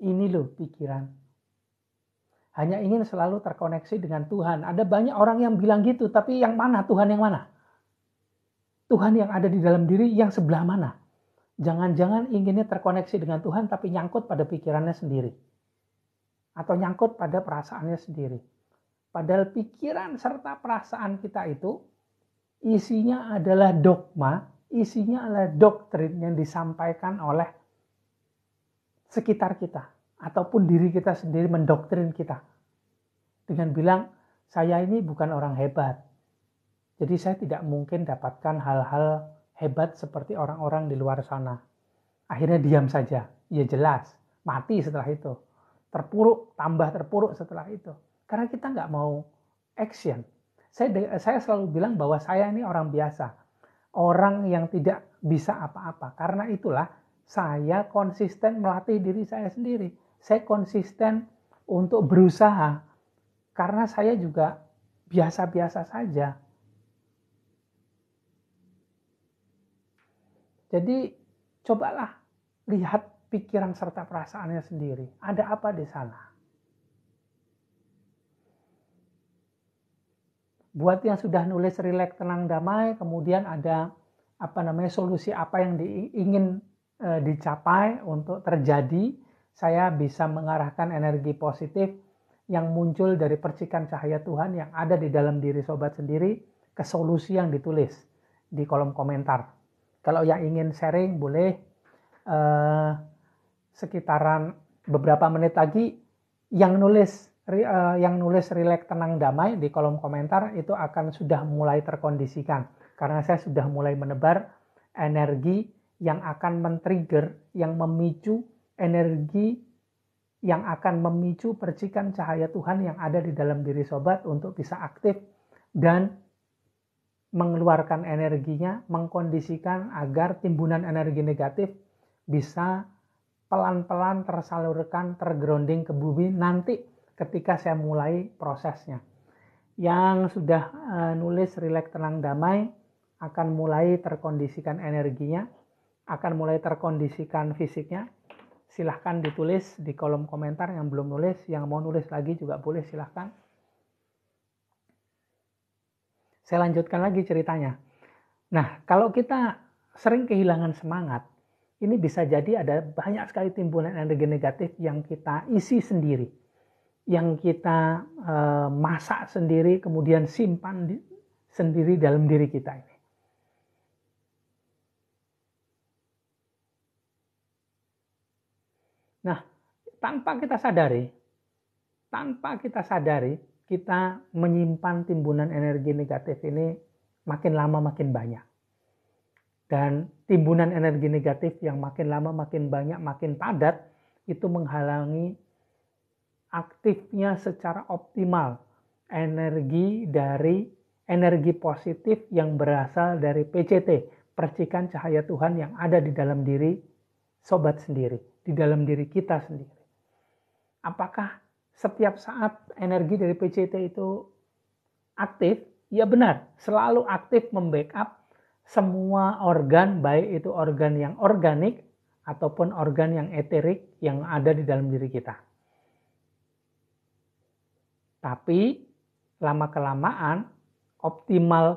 Ini loh pikiran. Hanya ingin selalu terkoneksi dengan Tuhan. Ada banyak orang yang bilang gitu, tapi yang mana? Tuhan yang mana? Tuhan yang ada di dalam diri yang sebelah mana? Jangan-jangan inginnya terkoneksi dengan Tuhan, tapi nyangkut pada pikirannya sendiri. Atau nyangkut pada perasaannya sendiri. Padahal pikiran serta perasaan kita itu, isinya adalah dogma, isinya adalah doktrin yang disampaikan oleh sekitar kita. Ataupun diri kita sendiri mendoktrin kita. Dengan bilang, saya ini bukan orang hebat. Jadi saya tidak mungkin dapatkan hal-hal hebat seperti orang-orang di luar sana. Akhirnya diam saja. Ya jelas, mati setelah itu. Terpuruk, tambah terpuruk setelah itu. Karena kita nggak mau action. Saya selalu bilang bahwa saya ini orang biasa. Orang yang tidak bisa apa-apa. Karena itulah saya konsisten melatih diri saya sendiri. Saya konsisten untuk berusaha. Karena saya juga biasa-biasa saja. Jadi cobalah lihat pikiran serta perasaannya sendiri. Ada apa di sana? Buat yang sudah nulis rileks tenang damai, kemudian ada solusi apa yang ingin dicapai untuk terjadi, saya bisa mengarahkan energi positif yang muncul dari percikan cahaya Tuhan yang ada di dalam diri sobat sendiri ke solusi yang ditulis di kolom komentar. Kalau yang ingin sharing boleh sekitaran beberapa menit lagi yang nulis rileks tenang damai di kolom komentar itu akan sudah mulai terkondisikan karena saya sudah mulai menebar energi yang akan men-trigger, yang memicu energi yang akan memicu percikan cahaya Tuhan yang ada di dalam diri sobat untuk bisa aktif dan mengeluarkan energinya, mengkondisikan agar timbunan energi negatif bisa pelan-pelan tersalurkan, tergrounding ke bumi nanti ketika saya mulai prosesnya. Yang sudah nulis rileks tenang damai akan mulai terkondisikan energinya, akan mulai terkondisikan fisiknya. Silahkan ditulis di kolom komentar yang belum nulis, yang mau nulis lagi juga boleh silahkan. Saya lanjutkan lagi ceritanya. Nah, kalau kita sering kehilangan semangat, ini bisa jadi ada banyak sekali timbunan energi negatif yang kita isi sendiri. Yang kita masak sendiri, kemudian simpan sendiri dalam diri kita ini. Nah, tanpa kita sadari, kita menyimpan timbunan energi negatif ini makin lama makin banyak. Dan timbunan energi negatif yang makin lama makin banyak, makin padat, itu menghalangi aktifnya secara optimal energi positif yang berasal dari PCT, percikan cahaya Tuhan yang ada di dalam diri sobat sendiri, di dalam diri kita sendiri. Apakah setiap saat energi dari PCT itu aktif? Ya benar, selalu aktif membackup semua organ, baik itu organ yang organik ataupun organ yang eterik yang ada di dalam diri kita. Tapi lama-kelamaan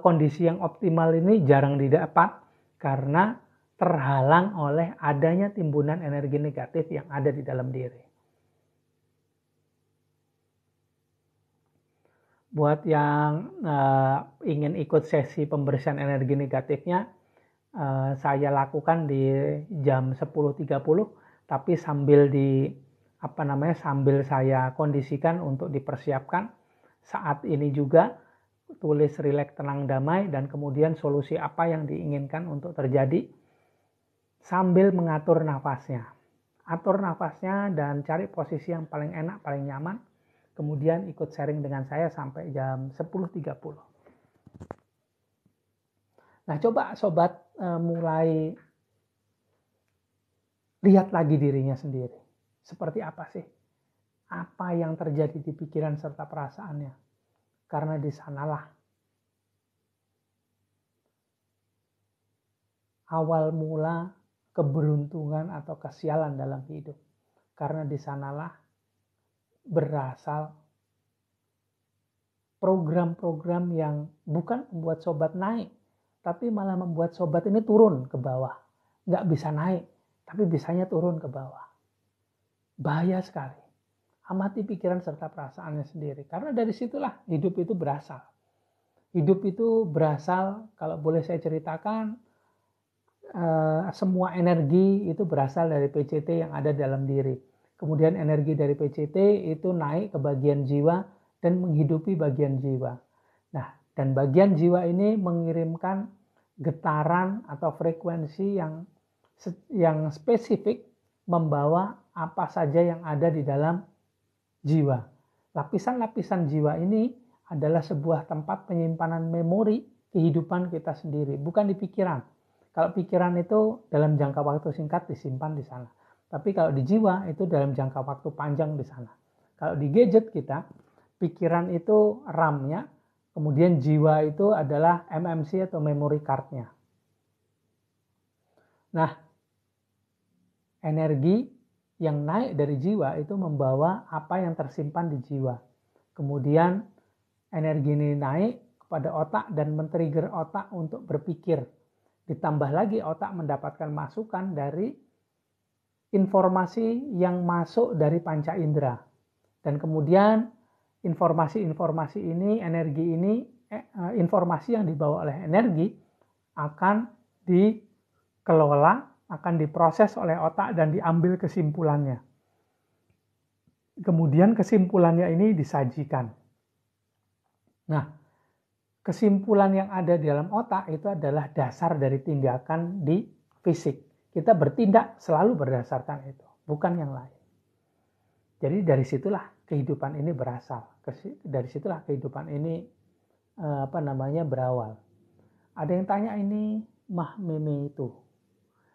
kondisi yang optimal ini jarang didapat karena terhalang oleh adanya timbunan energi negatif yang ada di dalam diri. Buat yang ingin ikut sesi pembersihan energi negatifnya, saya lakukan di jam 10.30, tapi sambil sambil saya kondisikan untuk dipersiapkan. Saat ini juga tulis rileks, tenang, damai, dan kemudian solusi apa yang diinginkan untuk terjadi sambil mengatur nafasnya. Atur nafasnya dan cari posisi yang paling enak, paling nyaman. Kemudian ikut sharing dengan saya sampai jam 10.30. Nah, coba sobat mulai lihat lagi dirinya sendiri. Seperti apa sih? Apa yang terjadi di pikiran serta perasaannya? Karena di sanalah awal mula keberuntungan atau kesialan dalam hidup. Karena di sanalah berasal program-program yang bukan membuat sobat naik, tapi malah membuat sobat ini turun ke bawah. Nggak bisa naik, tapi bisanya turun ke bawah. Bahaya sekali. Amati pikiran serta perasaannya sendiri. Karena dari situlah hidup itu berasal. Hidup itu berasal, kalau boleh saya ceritakan, semua energi itu berasal dari PCT yang ada dalam diri. Kemudian energi dari PCT itu naik ke bagian jiwa dan menghidupi bagian jiwa. Nah, dan bagian jiwa ini mengirimkan getaran atau frekuensi yang spesifik membawa apa saja yang ada di dalam jiwa. Lapisan-lapisan jiwa ini adalah sebuah tempat penyimpanan memori kehidupan kita sendiri, bukan di pikiran. Kalau pikiran itu dalam jangka waktu singkat disimpan di sana. Tapi kalau di jiwa itu dalam jangka waktu panjang di sana. Kalau di gadget kita, pikiran itu RAM-nya, kemudian jiwa itu adalah MMC atau memory card-nya. Nah, energi yang naik dari jiwa itu membawa apa yang tersimpan di jiwa. Kemudian energi ini naik kepada otak dan men-trigger otak untuk berpikir. Ditambah lagi otak mendapatkan masukan dari informasi yang masuk dari panca indera. Dan kemudian informasi-informasi ini, informasi yang dibawa oleh energi akan dikelola, akan diproses oleh otak dan diambil kesimpulannya. Kemudian kesimpulannya ini disajikan. Nah, kesimpulan yang ada di dalam otak itu adalah dasar dari tindakan di fisik. Kita bertindak selalu berdasarkan itu, bukan yang lain. Jadi dari situlah kehidupan ini berasal. Dari situlah kehidupan ini berawal. Ada yang tanya ini meme itu.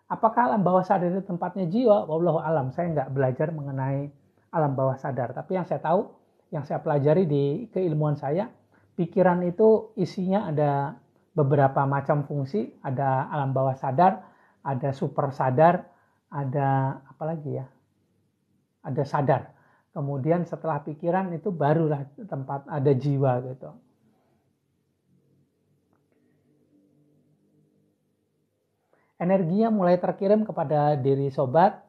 Apakah alam bawah sadar itu tempatnya jiwa? Wallahu alam. Saya nggak belajar mengenai alam bawah sadar. Tapi yang saya tahu, yang saya pelajari di keilmuan saya, pikiran itu isinya ada beberapa macam fungsi. Ada alam bawah sadar, ada super sadar, ada apa lagi ya? Ada sadar. Kemudian setelah pikiran itu barulah tempat ada jiwa gitu. Energinya mulai terkirim kepada diri sobat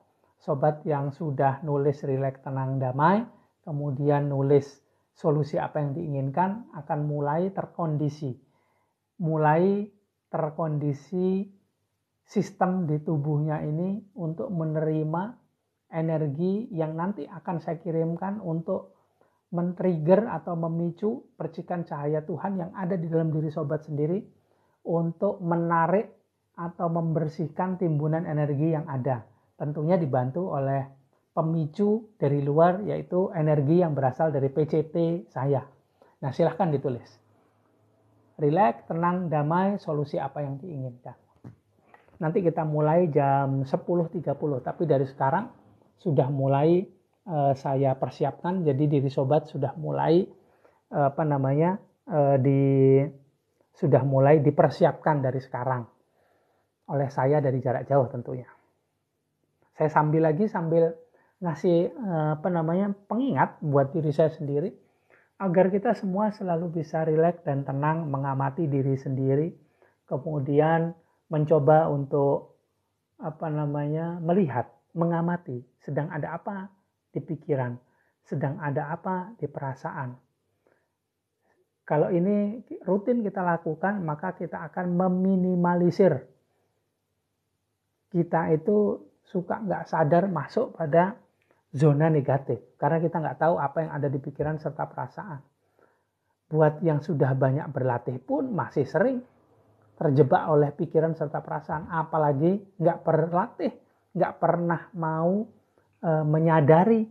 yang sudah nulis rileks, tenang, damai, kemudian nulis solusi apa yang diinginkan, akan mulai terkondisi sistem di tubuhnya ini untuk menerima energi yang nanti akan saya kirimkan untuk men-trigger atau memicu percikan cahaya Tuhan yang ada di dalam diri sobat sendiri untuk menarik atau membersihkan timbunan energi yang ada. Tentunya dibantu oleh pemicu dari luar, yaitu energi yang berasal dari PCT saya. Nah, silahkan ditulis. Rileks, tenang, damai, solusi apa yang diinginkan. Nanti kita mulai jam 10.30, tapi dari sekarang sudah mulai saya persiapkan, jadi diri sobat sudah mulai sudah mulai dipersiapkan dari sekarang oleh saya dari jarak jauh tentunya. Saya sambil ngasih pengingat buat diri saya sendiri agar kita semua selalu bisa rileks dan tenang mengamati diri sendiri, kemudian mencoba untuk melihat, mengamati sedang ada apa di pikiran, sedang ada apa di perasaan. Kalau ini rutin kita lakukan, maka kita akan meminimalisir kita itu suka nggak sadar masuk pada zona negatif. Karena kita nggak tahu apa yang ada di pikiran serta perasaan. Buat yang sudah banyak berlatih pun masih sering terjebak oleh pikiran serta perasaan. Apalagi nggak berlatih, nggak pernah mau menyadari,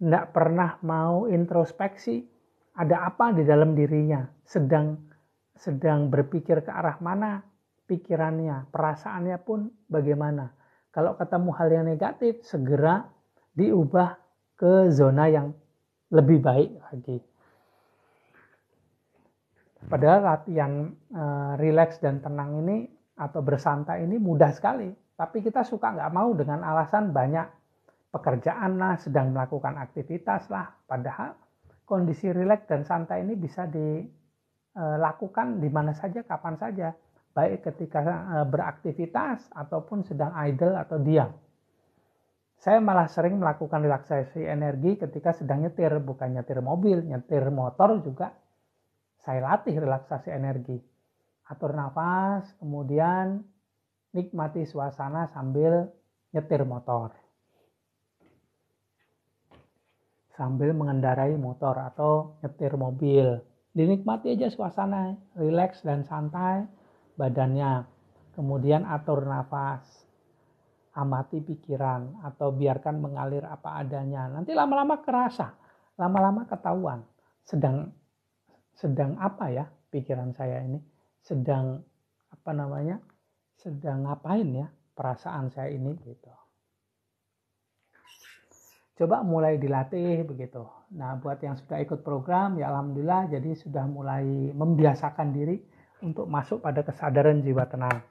nggak pernah mau introspeksi. Ada apa di dalam dirinya, sedang berpikir ke arah mana pikirannya, perasaannya pun bagaimana. Kalau ketemu hal yang negatif, segera diubah ke zona yang lebih baik lagi. Padahal latihan rileks dan tenang ini atau bersantai ini mudah sekali. Tapi kita suka nggak mau dengan alasan banyak pekerjaan lah, sedang melakukan aktivitas lah. Padahal kondisi rileks dan santai ini bisa dilakukan di mana saja, kapan saja. Baik ketika beraktivitas ataupun sedang idle atau diam. Saya malah sering melakukan relaksasi energi ketika sedang nyetir, bukan nyetir mobil, nyetir motor juga saya latih relaksasi energi. Atur nafas, kemudian nikmati suasana sambil nyetir motor. Sambil mengendarai motor atau nyetir mobil. Dinikmati aja suasana, rileks dan santai badannya. Kemudian atur nafas. Amati pikiran atau biarkan mengalir apa adanya. Nanti lama-lama kerasa, lama-lama ketahuan. Sedang apa ya pikiran saya ini? Sedang ngapain ya perasaan saya ini gitu. Coba mulai dilatih begitu. Nah, buat yang sudah ikut program, ya alhamdulillah jadi sudah mulai membiasakan diri untuk masuk pada kesadaran jiwa tenang.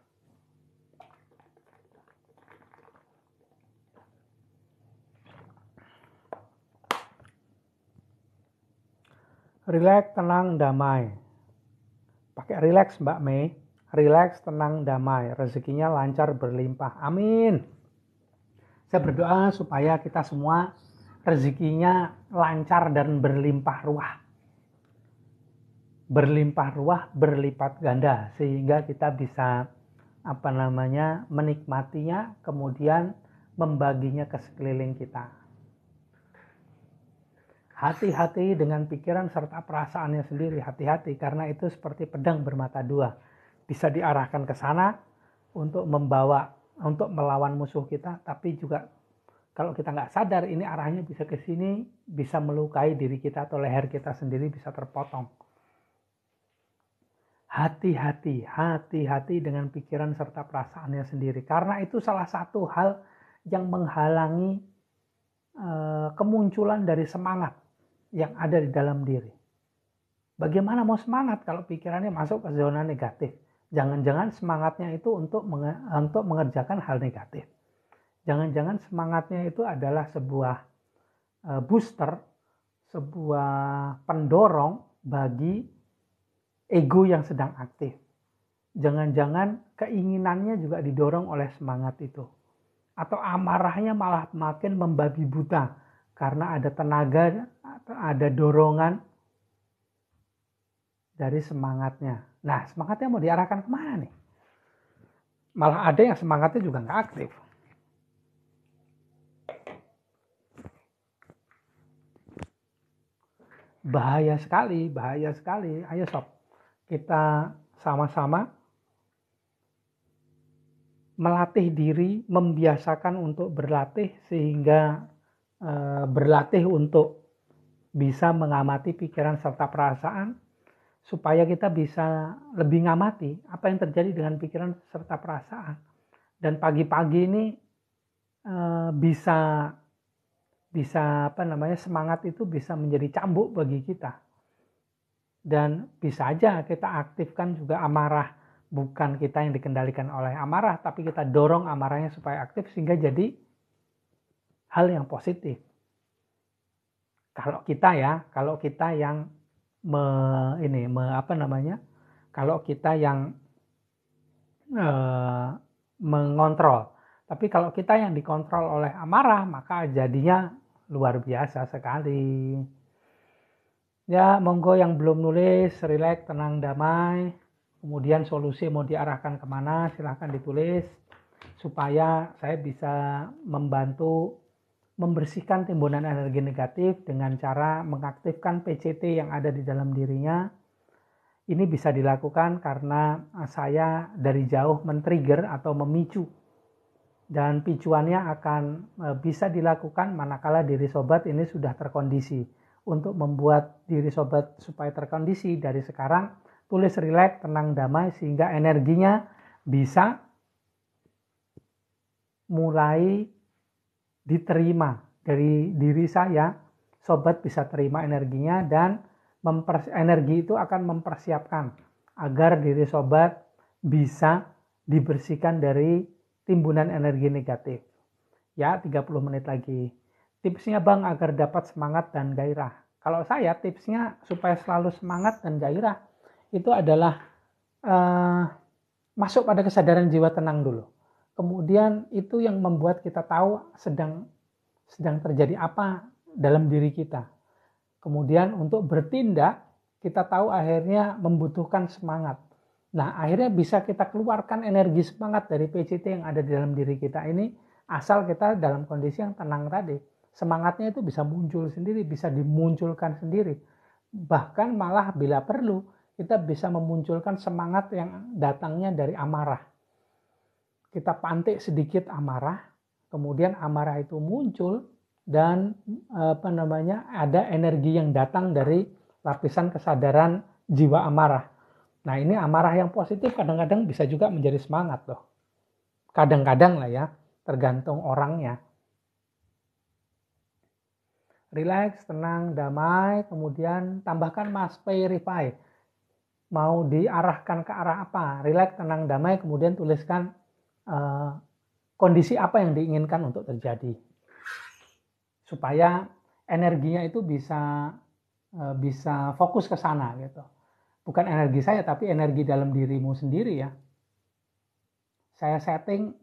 Rileks, tenang, damai. Pakai rileks Mbak Mei. Rileks, tenang, damai. Rezekinya lancar berlimpah. Amin. Saya berdoa supaya kita semua rezekinya lancar dan berlimpah ruah. Berlimpah ruah, berlipat ganda. Sehingga kita bisa menikmatinya, kemudian membaginya ke sekeliling kita. Hati-hati dengan pikiran serta perasaannya sendiri. Hati-hati karena itu seperti pedang bermata dua. Bisa diarahkan ke sana untuk melawan musuh kita. Tapi juga kalau kita nggak sadar ini arahnya bisa ke sini. Bisa melukai diri kita atau leher kita sendiri bisa terpotong. Hati-hati dengan pikiran serta perasaannya sendiri. Karena itu salah satu hal yang menghalangi kemunculan dari semangat yang ada di dalam diri. Bagaimana mau semangat kalau pikirannya masuk ke zona negatif? Jangan-jangan semangatnya itu untuk mengerjakan hal negatif. Jangan-jangan semangatnya itu adalah sebuah booster, sebuah pendorong bagi ego yang sedang aktif. Jangan-jangan keinginannya juga didorong oleh semangat itu. Atau amarahnya malah makin membabi buta karena ada tenaga, ada dorongan dari semangatnya. Nah, semangatnya mau diarahkan kemana nih? Malah ada yang semangatnya juga nggak aktif. Bahaya sekali. Ayo sob, kita sama-sama melatih diri, membiasakan untuk berlatih sehingga berlatih untuk bisa mengamati pikiran serta perasaan supaya kita bisa lebih ngamati apa yang terjadi dengan pikiran serta perasaan. Dan pagi-pagi ini bisa semangat itu bisa menjadi cambuk bagi kita. Dan bisa aja kita aktifkan juga amarah. Bukan kita yang dikendalikan oleh amarah, tapi kita dorong amarahnya supaya aktif sehingga jadi hal yang positif. Kalau kita yang kalau kita yang mengontrol. Tapi kalau kita yang dikontrol oleh amarah, maka jadinya luar biasa sekali. Ya, monggo yang belum nulis, rileks, tenang, damai. Kemudian solusi mau diarahkan kemana, silahkan ditulis. Supaya saya bisa membantu membersihkan timbunan energi negatif dengan cara mengaktifkan PCT yang ada di dalam dirinya. Ini bisa dilakukan karena saya dari jauh men-trigger atau memicu. Dan picuannya akan bisa dilakukan manakala diri sobat ini sudah terkondisi. Untuk membuat diri sobat supaya terkondisi dari sekarang, tulis rileks, tenang, damai sehingga energinya bisa mulai diterima dari diri saya. Sobat bisa terima energinya dan energi itu akan mempersiapkan agar diri sobat bisa dibersihkan dari timbunan energi negatif. Ya, 30 menit lagi. Tipsnya Bang agar dapat semangat dan gairah. Kalau saya tipsnya supaya selalu semangat dan gairah itu adalah masuk pada kesadaran jiwa tenang dulu. Kemudian itu yang membuat kita tahu sedang terjadi apa dalam diri kita. Kemudian untuk bertindak, kita tahu akhirnya membutuhkan semangat. Nah, akhirnya bisa kita keluarkan energi semangat dari PCT yang ada di dalam diri kita ini, asal kita dalam kondisi yang tenang tadi. Semangatnya itu bisa muncul sendiri, bisa dimunculkan sendiri. Bahkan malah bila perlu, kita bisa memunculkan semangat yang datangnya dari amarah. Kita pantik sedikit amarah, kemudian amarah itu muncul, dan ada energi yang datang dari lapisan kesadaran jiwa amarah. Nah, ini amarah yang positif kadang-kadang bisa juga menjadi semangat loh. Kadang-kadang lah ya, tergantung orangnya. Relax, tenang, damai, kemudian tambahkan Mas Purify. Mau diarahkan ke arah apa? Relax, tenang, damai, kemudian tuliskan kondisi apa yang diinginkan untuk terjadi. Supaya energinya itu bisa fokus ke sana gitu. Bukan energi saya tapi energi dalam dirimu sendiri ya. Saya setting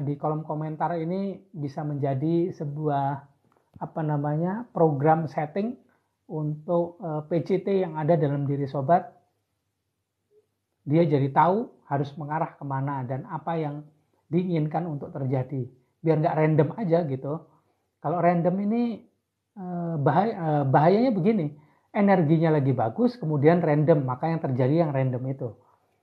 di kolom komentar ini bisa menjadi sebuah program setting untuk PCT yang ada dalam diri sobat. Dia jadi tahu harus mengarah kemana dan apa yang diinginkan untuk terjadi. Biar nggak random aja gitu. Kalau random ini bahayanya begini, energinya lagi bagus, kemudian random, maka yang terjadi yang random itu.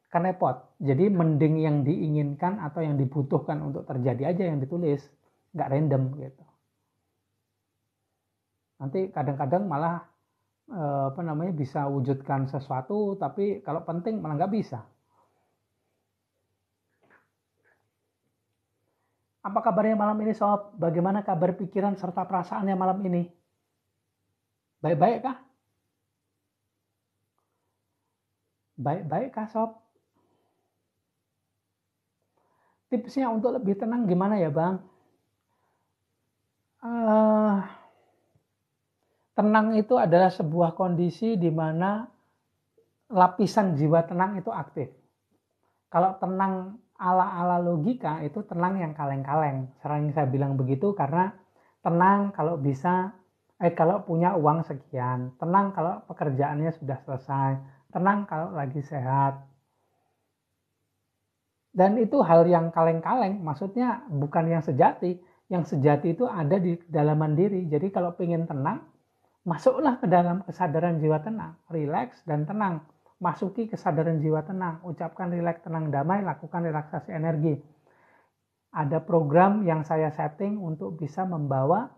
Kan repot. Jadi mending yang diinginkan atau yang dibutuhkan untuk terjadi aja yang ditulis, nggak random gitu. Nanti kadang-kadang malah bisa wujudkan sesuatu, tapi kalau penting malah nggak bisa. Apa kabarnya malam ini sob? Bagaimana kabar pikiran serta perasaannya malam ini? Baik-baik kah? Baik-baik kah sob? Tipsnya untuk lebih tenang gimana ya bang? Tenang itu adalah sebuah kondisi di mana lapisan jiwa tenang itu aktif. Kalau tenang ala-ala logika itu tenang yang kaleng-kaleng. Sering saya bilang begitu karena tenang kalau bisa, kalau punya uang sekian, tenang kalau pekerjaannya sudah selesai, tenang kalau lagi sehat. Dan itu hal yang kaleng-kaleng, maksudnya bukan yang sejati. Yang sejati itu ada di dalaman diri. Jadi kalau pengen tenang, masuklah ke dalam kesadaran jiwa tenang, rileks dan tenang. Masuki kesadaran jiwa tenang, ucapkan rileks, tenang, damai, lakukan relaksasi energi. Ada program yang saya setting untuk bisa membawa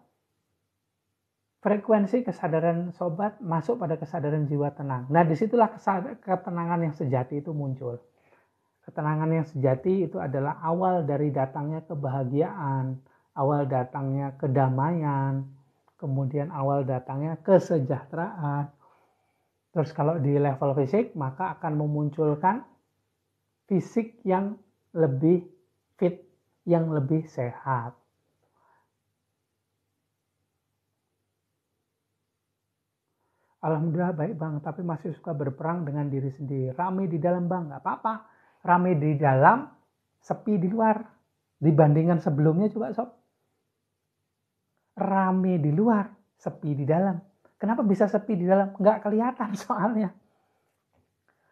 frekuensi kesadaran sobat masuk pada kesadaran jiwa tenang. Nah, disitulah ketenangan yang sejati itu muncul. Ketenangan yang sejati itu adalah awal dari datangnya kebahagiaan, awal datangnya kedamaian, kemudian awal datangnya kesejahteraan. Terus kalau di level fisik, maka akan memunculkan fisik yang lebih fit, yang lebih sehat. Alhamdulillah baik bang, tapi masih suka berperang dengan diri sendiri. Rame di dalam bang, nggak apa-apa. Rame di dalam, sepi di luar dibandingkan sebelumnya coba sob. Rame di luar, sepi di dalam. Kenapa bisa sepi di dalam? Nggak kelihatan soalnya.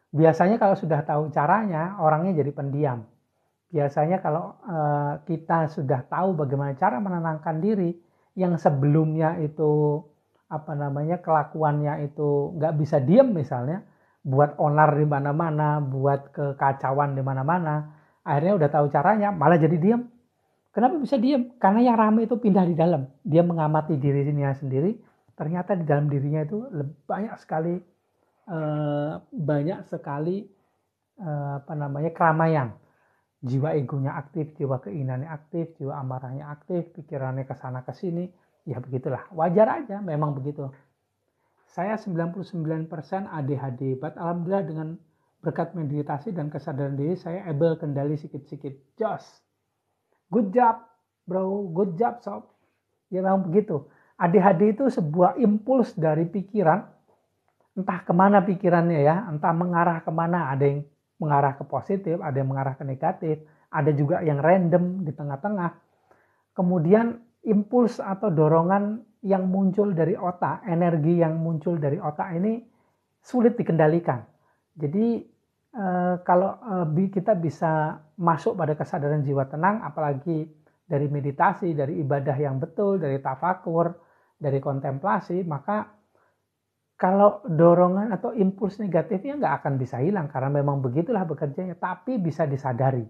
Biasanya kalau sudah tahu caranya, orangnya jadi pendiam. Biasanya kalau kita sudah tahu bagaimana cara menenangkan diri, yang sebelumnya itu kelakuannya itu nggak bisa diam misalnya, buat onar di mana-mana, buat kekacauan di mana-mana, akhirnya udah tahu caranya, malah jadi diam. Kenapa bisa diam? Karena yang ramai itu pindah di dalam. Dia mengamati dirinya sendiri, ternyata di dalam dirinya itu banyak sekali keramaian. Jiwa egonya aktif, jiwa keinginannya aktif, jiwa amarahnya aktif, pikirannya ke sana ke sini. Ya begitulah, wajar aja memang begitu. Saya 99% ADHD, but alhamdulillah dengan berkat meditasi dan kesadaran diri saya able kendali sikit-sikit. Just good job bro, good job sob. Ya memang begitu. ADHD itu sebuah impuls dari pikiran, entah kemana pikirannya ya, entah mengarah kemana, ada yang mengarah ke positif, ada yang mengarah ke negatif, ada juga yang random di tengah-tengah. Kemudian impuls atau dorongan yang muncul dari otak, energi yang muncul dari otak ini sulit dikendalikan. Jadi kalau kita bisa masuk pada kesadaran jiwa tenang, apalagi dari meditasi, dari ibadah yang betul, dari tafakur, dari kontemplasi, maka kalau dorongan atau impuls negatifnya nggak akan bisa hilang karena memang begitulah bekerjanya, tapi bisa disadari.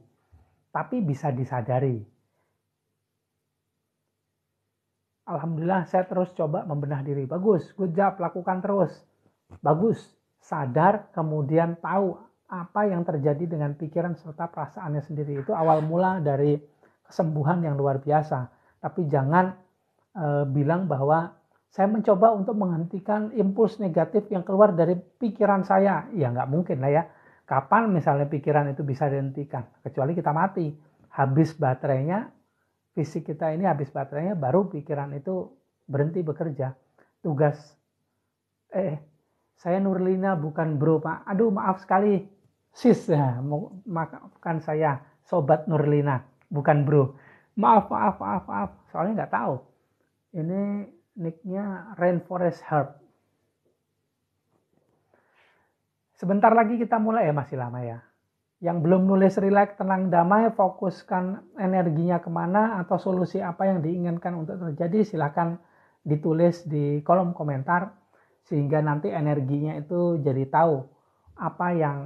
Alhamdulillah saya terus coba membenah diri. Bagus, good job, lakukan terus. Bagus, sadar kemudian tahu apa yang terjadi dengan pikiran serta perasaannya sendiri. Itu awal mula dari kesembuhan yang luar biasa. Tapi jangan bilang bahwa saya mencoba untuk menghentikan impuls negatif yang keluar dari pikiran saya. Ya nggak mungkin lah ya. Kapan misalnya pikiran itu bisa dihentikan? Kecuali kita mati. Habis baterainya, fisik kita ini habis baterainya, baru pikiran itu berhenti bekerja. Saya Nurlina bukan bro pak. Aduh maaf sekali. Sis, ya, maafkan saya. Sobat Nurlina, bukan bro. Maaf. Soalnya nggak tahu. Ini nicknya Rainforest Herb. Sebentar lagi kita mulai ya, masih lama ya. Yang belum nulis relax, tenang, damai, fokuskan energinya kemana atau solusi apa yang diinginkan untuk terjadi, silakan ditulis di kolom komentar sehingga nanti energinya itu jadi tahu apa yang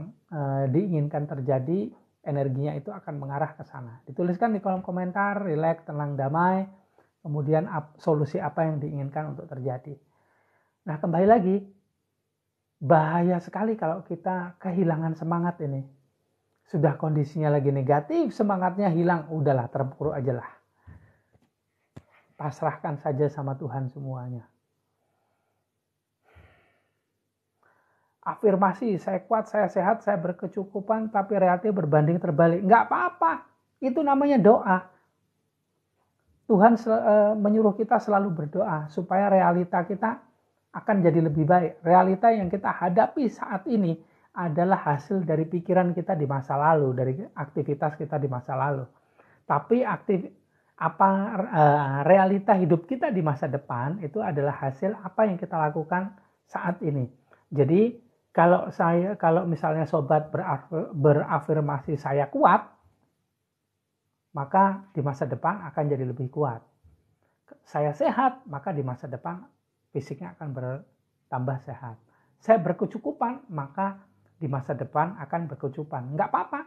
diinginkan terjadi, energinya itu akan mengarah ke sana. Dituliskan di kolom komentar, relax, tenang, damai, kemudian solusi apa yang diinginkan untuk terjadi. Nah kembali lagi, bahaya sekali kalau kita kehilangan semangat ini. Sudah kondisinya lagi negatif, semangatnya hilang, udahlah terpuruk aja lah. Pasrahkan saja sama Tuhan semuanya. Afirmasi, saya kuat, saya sehat, saya berkecukupan, tapi realita berbanding terbalik. Nggak apa-apa, itu namanya doa. Tuhan menyuruh kita selalu berdoa supaya realita kita akan jadi lebih baik. Realita yang kita hadapi saat ini adalah hasil dari pikiran kita di masa lalu, dari aktivitas kita di masa lalu. Tapi realita hidup kita di masa depan itu adalah hasil apa yang kita lakukan saat ini. Jadi kalau misalnya sobat berafirmasi saya kuat, maka di masa depan akan jadi lebih kuat. Saya sehat, maka di masa depan fisiknya akan bertambah sehat. Saya berkecukupan, maka di masa depan akan berkecukupan. Nggak apa-apa.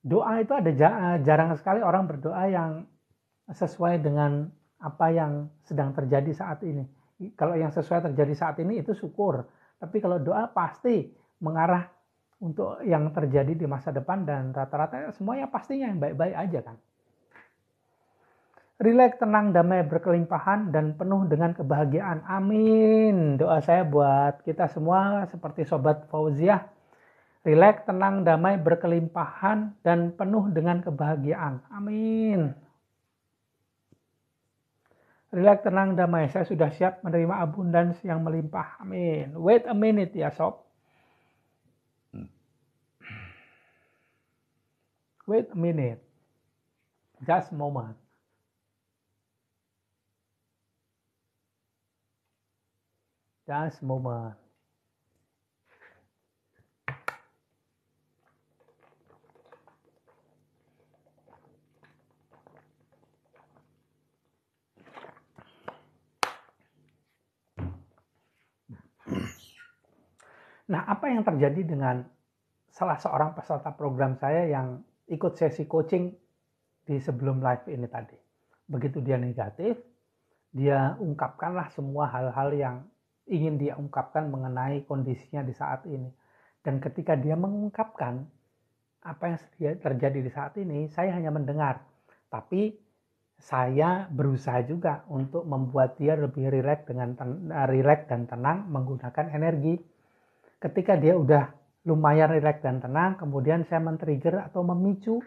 Doa itu ada jarang sekali orang berdoa yang sesuai dengan apa yang sedang terjadi saat ini. Kalau yang sesuai terjadi saat ini itu syukur. Tapi kalau doa pasti mengarah untuk yang terjadi di masa depan dan rata-rata semuanya pastinya yang baik-baik aja kan. Rileks, tenang, damai, berkelimpahan dan penuh dengan kebahagiaan. Amin. Doa saya buat kita semua seperti Sobat Fauziah. Rileks, tenang, damai, berkelimpahan dan penuh dengan kebahagiaan. Amin. Rileks, tenang, damai. Saya sudah siap menerima abundance yang melimpah. Amin. Wait a minute ya sob. Wait a minute. Just a moment. Just a moment. Nah, apa yang terjadi dengan salah seorang peserta program saya yang ikut sesi coaching di sebelum live ini tadi? Begitu dia negatif, dia ungkapkanlah semua hal-hal yang ingin dia ungkapkan mengenai kondisinya di saat ini. Dan ketika dia mengungkapkan apa yang terjadi di saat ini, saya hanya mendengar. Tapi saya berusaha juga untuk membuat dia lebih rileks dan tenang menggunakan energi. Ketika dia udah lumayan rileks dan tenang, kemudian saya men-trigger atau memicu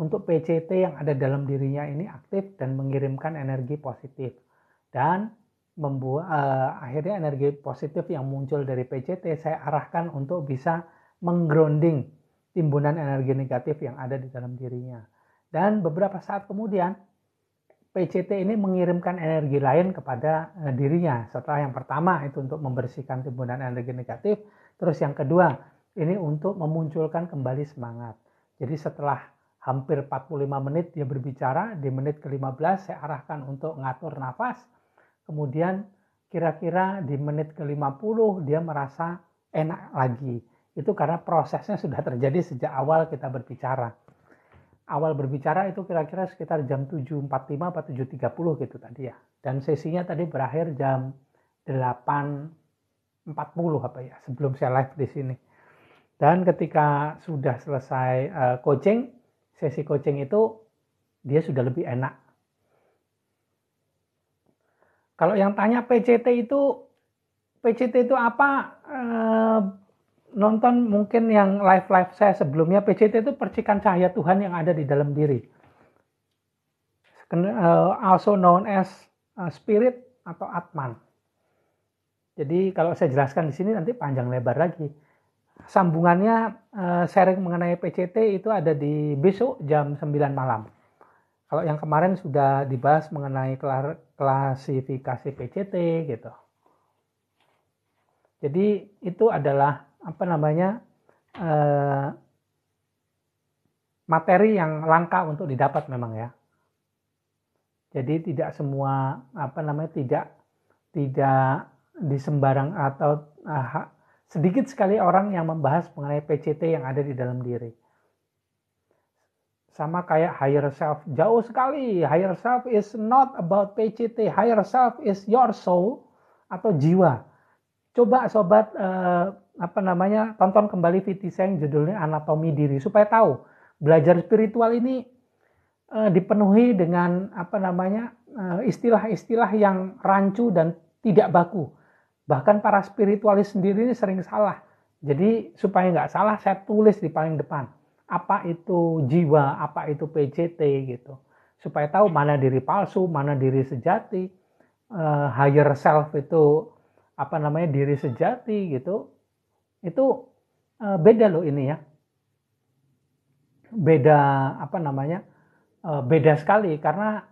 untuk PCT yang ada dalam dirinya ini aktif dan mengirimkan energi positif. Dan akhirnya energi positif yang muncul dari PCT saya arahkan untuk bisa menggrounding timbunan energi negatif yang ada di dalam dirinya. Dan beberapa saat kemudian PCT ini mengirimkan energi lain kepada dirinya. Setelah yang pertama itu untuk membersihkan timbunan energi negatif, terus yang kedua ini untuk memunculkan kembali semangat. Jadi setelah hampir 45 menit dia berbicara, di menit ke-15 saya arahkan untuk ngatur nafas. Kemudian kira-kira di menit ke-50 dia merasa enak lagi. Itu karena prosesnya sudah terjadi sejak awal kita berbicara. Awal berbicara itu kira-kira sekitar jam 7.45 atau 7.30 gitu tadi ya. Dan sesinya tadi berakhir jam 8.40 apa ya, sebelum saya live di sini. Dan ketika sudah selesai sesi coaching itu dia sudah lebih enak. Kalau yang tanya PCT itu apa? Nonton mungkin yang live saya sebelumnya, PCT itu percikan cahaya Tuhan yang ada di dalam diri. Also known as spirit atau Atman. Jadi kalau saya jelaskan di sini nanti panjang lebar lagi. Sambungannya sharing mengenai PCT itu ada di besok jam 9 malam. Kalau yang kemarin sudah dibahas mengenai klasifikasi PCT gitu. Jadi itu adalah materi yang langka untuk didapat memang ya. Jadi tidak semua tidak di sembarang atau sedikit sekali orang yang membahas mengenai PCT yang ada di dalam diri. Sama kayak higher self, jauh sekali. Higher self is not about PCT. Higher self is your soul atau jiwa. Coba sobat tonton kembali video saya yang judulnya Anatomi Diri supaya tahu belajar spiritual ini dipenuhi dengan istilah-istilah yang rancu dan tidak baku. Bahkan para spiritualis sendiri ini sering salah. Jadi supaya nggak salah saya tulis di paling depan apa itu jiwa, apa itu PCT gitu. Supaya tahu mana diri palsu, mana diri sejati. Higher self itu diri sejati gitu. Itu beda loh ini ya. Beda sekali karena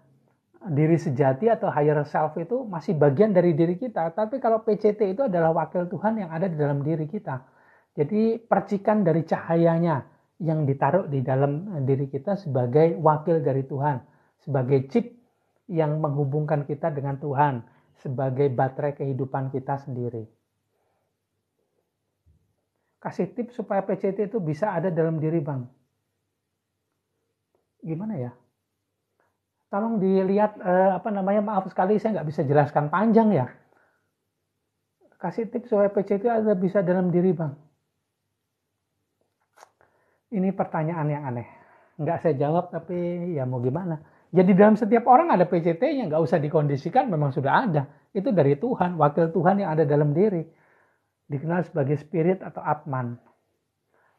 diri sejati atau higher self itu masih bagian dari diri kita. Tapi kalau PCT itu adalah wakil Tuhan yang ada di dalam diri kita. Jadi percikan dari cahayanya yang ditaruh di dalam diri kita sebagai wakil dari Tuhan. Sebagai chip yang menghubungkan kita dengan Tuhan. Sebagai baterai kehidupan kita sendiri. Kasih tips supaya PCT itu bisa ada dalam diri Bang. Gimana ya? Tolong dilihat, maaf sekali saya nggak bisa jelaskan panjang ya. Kasih tips supaya PCT ada bisa dalam diri Bang. Ini pertanyaan yang aneh. Nggak saya jawab tapi ya mau gimana. Jadi dalam setiap orang ada PCT-nya, nggak usah dikondisikan, memang sudah ada. Itu dari Tuhan, wakil Tuhan yang ada dalam diri. Dikenal sebagai spirit atau Atman.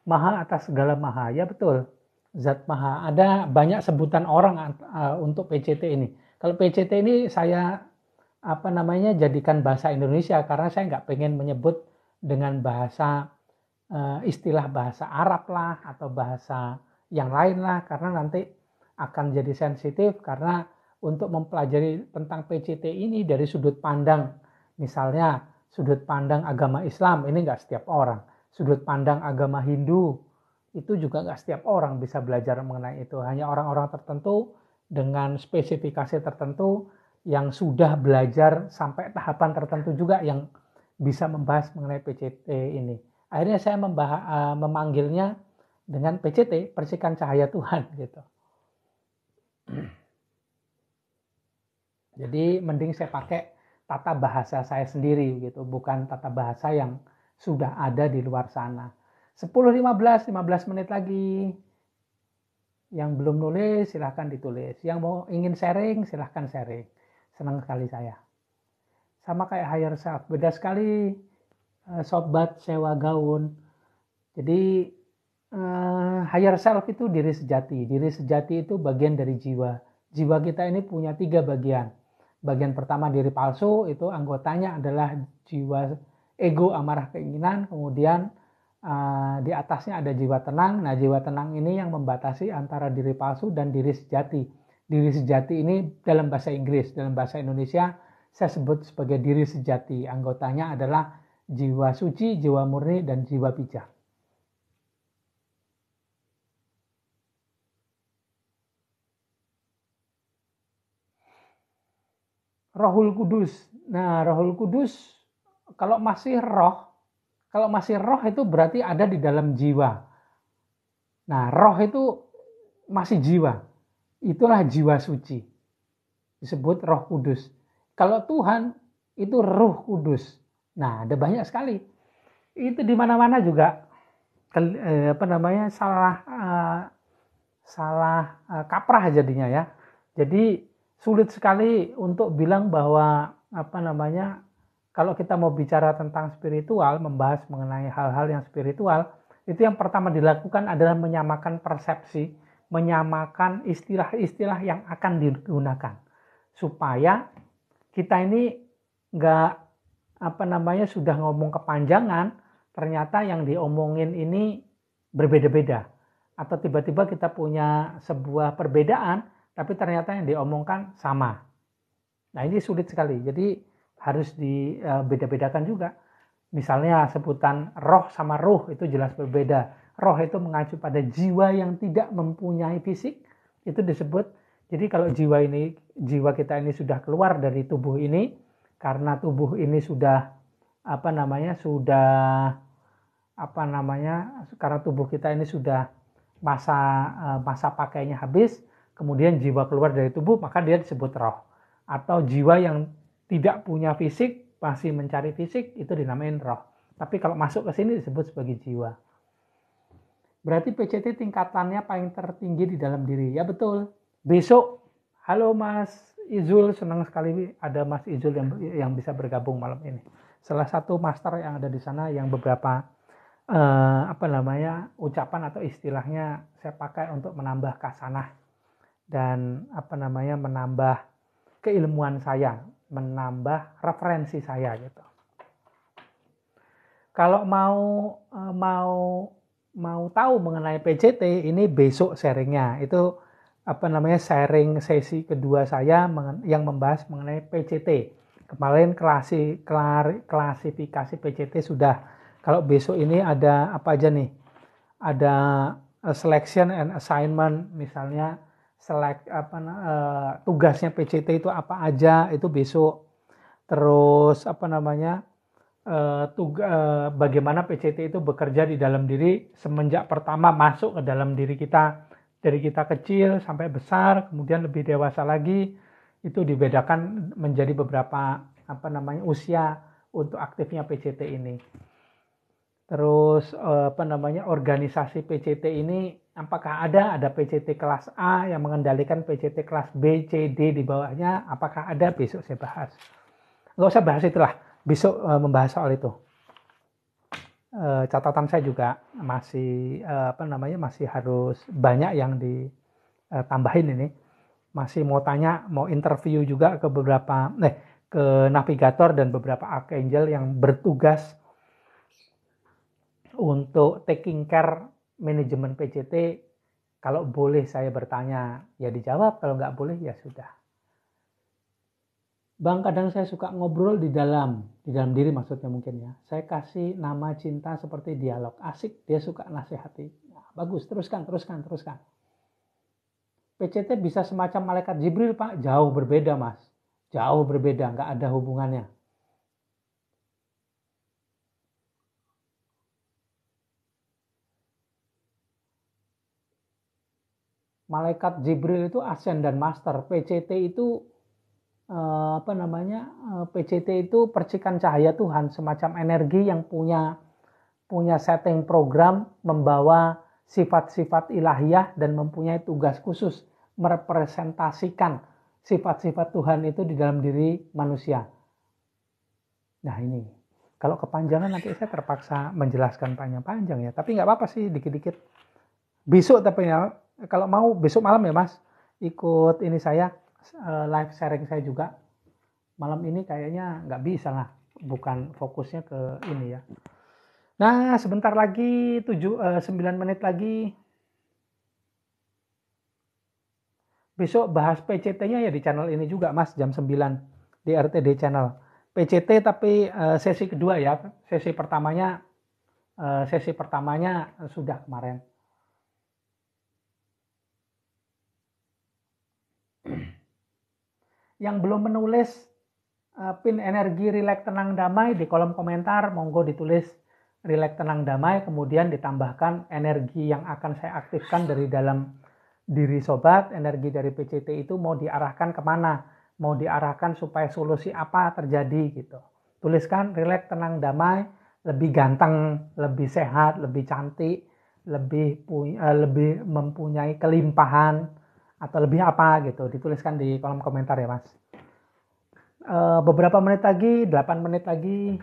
Maha atas segala maha, ya betul. Zat maha, ada banyak sebutan orang untuk PCT ini. Kalau PCT ini saya jadikan bahasa Indonesia karena saya nggak pengen menyebut dengan bahasa istilah bahasa Arab lah atau bahasa yang lain lah, karena nanti akan jadi sensitif, karena untuk mempelajari tentang PCT ini dari sudut pandang, misalnya sudut pandang agama Islam, ini nggak setiap orang. Sudut pandang agama Hindu, itu juga nggak setiap orang bisa belajar mengenai itu. Hanya orang-orang tertentu dengan spesifikasi tertentu yang sudah belajar sampai tahapan tertentu juga yang bisa membahas mengenai PCT ini. Akhirnya saya memanggilnya dengan PCT, percikan cahaya Tuhan gitu. Jadi mending saya pakai tata bahasa saya sendiri gitu, bukan tata bahasa yang sudah ada di luar sana. 10-15 menit lagi. Yang belum nulis silahkan ditulis. Yang mau ingin sharing silahkan sharing. Senang sekali saya. Sama kayak higher self, beda sekali sobat sewa gaun. Jadi higher self itu diri sejati. Diri sejati itu bagian dari jiwa. Jiwa kita ini punya 3 bagian. Bagian pertama diri palsu, itu anggotanya adalah jiwa ego, amarah, keinginan. Kemudian di atasnya ada jiwa tenang. Nah, jiwa tenang ini yang membatasi antara diri palsu dan diri sejati. Diri sejati ini dalam bahasa Inggris, dalam bahasa Indonesia saya sebut sebagai diri sejati. Anggotanya adalah jiwa suci, jiwa murni, dan jiwa bijak. Rohul Kudus. Nah, Rohul Kudus kalau masih roh itu berarti ada di dalam jiwa. Nah, roh itu masih jiwa. Itulah jiwa suci. Disebut Roh Kudus. Kalau Tuhan itu Ruh Kudus. Nah, ada banyak sekali. Itu di mana-mana juga salah kaprah jadinya ya. Jadi sulit sekali untuk bilang bahwa kalau kita mau bicara tentang spiritual, membahas mengenai hal-hal yang spiritual, itu yang pertama dilakukan adalah menyamakan persepsi, menyamakan istilah-istilah yang akan digunakan, supaya kita ini nggak sudah ngomong kepanjangan, ternyata yang diomongin ini berbeda-beda, atau tiba-tiba kita punya sebuah perbedaan tapi ternyata yang diomongkan sama. Nah, ini sulit sekali. Jadi harus dibeda-bedakan juga. Misalnya sebutan roh sama ruh itu jelas berbeda. Roh itu mengacu pada jiwa yang tidak mempunyai fisik, itu disebut. Jadi kalau jiwa kita ini sudah keluar dari tubuh ini, karena tubuh ini sudah karena tubuh kita ini sudah masa pakainya habis, kemudian jiwa keluar dari tubuh, maka dia disebut roh. Atau jiwa yang tidak punya fisik, masih mencari fisik, itu dinamain roh. Tapi kalau masuk ke sini disebut sebagai jiwa. Berarti PCT tingkatannya paling tertinggi di dalam diri. Ya betul. Besok, halo Mas Izul, senang sekali ada Mas Izul yang bisa bergabung malam ini. Salah satu master yang ada di sana yang beberapa ucapan atau istilahnya saya pakai untuk menambah kasanah dan menambah keilmuan saya, menambah referensi saya gitu. Kalau mau tahu mengenai PCT, ini besok sharingnya. Itu sharing sesi kedua saya yang membahas mengenai PCT. Kemarin klasifikasi PCT sudah. Kalau besok ini ada apa aja nih? Ada selection and assignment, misalnya tugasnya PCT itu apa aja, itu besok. Terus bagaimana PCT itu bekerja di dalam diri semenjak pertama masuk ke dalam diri kita, dari kita kecil sampai besar, kemudian lebih dewasa lagi, itu dibedakan menjadi beberapa usia untuk aktifnya PCT ini. Terus organisasi PCT ini apakah ada PCT kelas A yang mengendalikan PCT kelas B, C, D di bawahnya, apakah ada? Besok saya bahas. Nggak usah bahas itulah, besok membahas soal itu. Catatan saya juga masih masih harus banyak yang ditambahin ini. Masih mau interview juga ke ke navigator dan beberapa archangel yang bertugas untuk taking care manajemen PCT Kalau boleh saya bertanya, ya dijawab. Kalau nggak boleh, ya sudah. Bang, kadang saya suka ngobrol di dalam diri maksudnya mungkin ya. Saya kasih nama cinta seperti dialog. Asik, dia suka nasihati. Nah, bagus, teruskan. PCT bisa semacam malaikat Jibril, Pak. Jauh berbeda, Mas. Jauh berbeda, nggak ada hubungannya. Malaikat Jibril itu ascend dan master. PCT itu PCT itu percikan cahaya Tuhan, semacam energi yang punya setting program, membawa sifat-sifat ilahiyah dan mempunyai tugas khusus merepresentasikan sifat-sifat Tuhan itu di dalam diri manusia. Nah ini, kalau kepanjangan nanti saya terpaksa menjelaskan panjang-panjang ya, tapi nggak apa-apa sih dikit-dikit. Besok tapi ya, kalau mau besok malam ya Mas, ikut ini saya, live sharing saya juga. Malam ini kayaknya nggak bisa lah, bukan fokusnya ke ini ya. Nah, sebentar lagi 9 menit lagi. Besok bahas PCT-nya ya di channel ini juga Mas, jam 9 di RTD channel. PCT tapi sesi kedua ya. Sesi pertamanya sudah kemarin. Yang belum menulis pin energi rileks tenang damai di kolom komentar, monggo ditulis rileks tenang damai, kemudian ditambahkan energi yang akan saya aktifkan dari dalam diri sobat. Energi dari PCT itu mau diarahkan kemana, mau diarahkan supaya solusi apa terjadi gitu. Tuliskan rileks tenang damai, lebih ganteng, lebih sehat, lebih cantik, lebih mempunyai kelimpahan, atau lebih apa gitu. Dituliskan di kolom komentar ya Mas. Beberapa menit lagi, 8 menit lagi.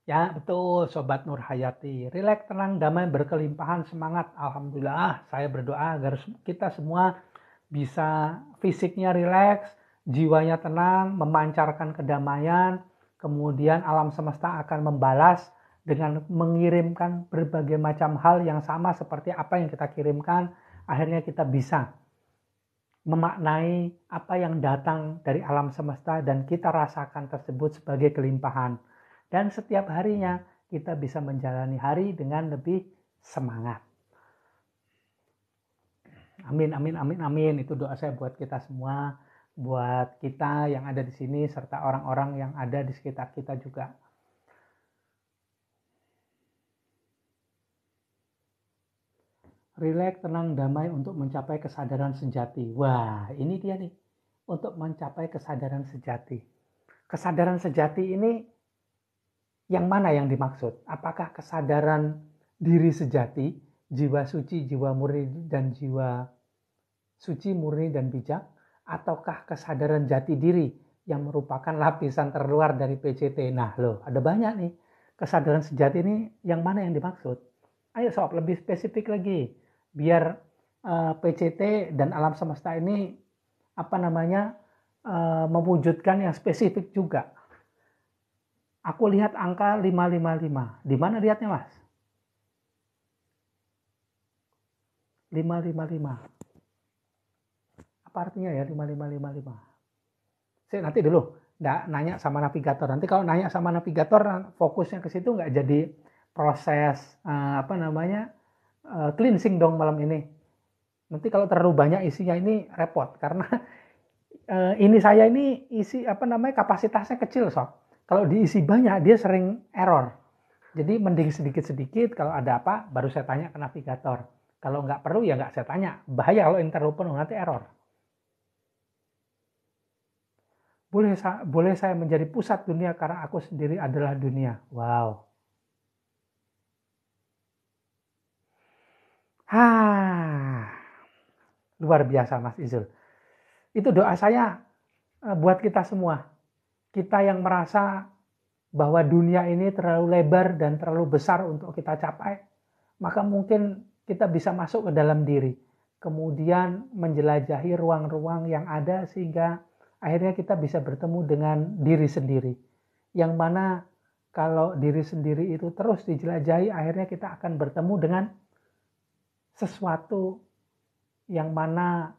Ya betul Sobat Nur Hayati. Rileks, tenang, damai, berkelimpahan, semangat. Alhamdulillah saya berdoa agar kita semua bisa fisiknya rileks, jiwanya tenang, memancarkan kedamaian. Kemudian alam semesta akan membalas dengan mengirimkan berbagai macam hal yang sama seperti apa yang kita kirimkan. Akhirnya kita bisa memaknai apa yang datang dari alam semesta dan kita rasakan tersebut sebagai kelimpahan. Dan setiap harinya kita bisa menjalani hari dengan lebih semangat. Amin, amin, amin, amin. Itu doa saya buat kita semua, buat kita yang ada di sini, serta orang-orang yang ada di sekitar kita juga. Rileks, tenang, damai untuk mencapai kesadaran sejati. Wah, ini dia nih. Untuk mencapai kesadaran sejati. Kesadaran sejati ini yang mana yang dimaksud? Apakah kesadaran diri sejati, jiwa suci, jiwa murni, dan jiwa suci, murni, dan bijak? Ataukah kesadaran jati diri yang merupakan lapisan terluar dari PCT? Nah loh, ada banyak nih. Kesadaran sejati ini yang mana yang dimaksud? Ayo sob, lebih spesifik lagi. Biar PCT dan alam semesta ini mewujudkan yang spesifik juga. Aku lihat angka 555. Di mana lihatnya, Mas? 555. Apa artinya ya 5555? Saya nanti dulu nggak nanya sama navigator. Nanti kalau nanya sama navigator fokusnya ke situ nggak jadi proses cleansing dong malam ini. Nanti kalau terlalu banyak isinya ini repot karena ini saya ini isi kapasitasnya kecil sob. Kalau diisi banyak, dia sering error. Jadi mending sedikit-sedikit, kalau ada apa, baru saya tanya ke navigator. Kalau nggak perlu, ya nggak saya tanya. Bahaya kalau ini terlalu penuh, nanti error. Boleh saya menjadi pusat dunia karena aku sendiri adalah dunia. Wow. Luar biasa Mas Izul. Itu doa saya buat kita semua. Kita yang merasa bahwa dunia ini terlalu lebar dan terlalu besar untuk kita capai, maka mungkin kita bisa masuk ke dalam diri. kemudian menjelajahi ruang-ruang yang ada sehingga akhirnya kita bisa bertemu dengan diri sendiri. Yang mana kalau diri sendiri itu terus dijelajahi, akhirnya kita akan bertemu dengan sesuatu yang mana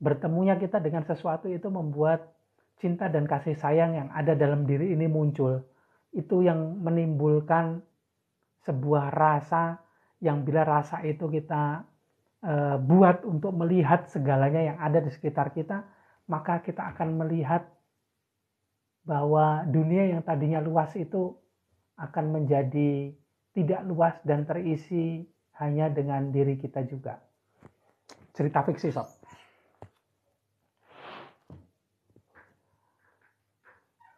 bertemunya kita dengan sesuatu itu membuat cinta dan kasih sayang yang ada dalam diri ini muncul. Itu yang menimbulkan sebuah rasa yang bila rasa itu kita buat untuk melihat segalanya yang ada di sekitar kita, maka kita akan melihat bahwa dunia yang tadinya luas itu akan menjadi tidak luas dan terisi hanya dengan diri kita juga. Cerita fiksi, Sob.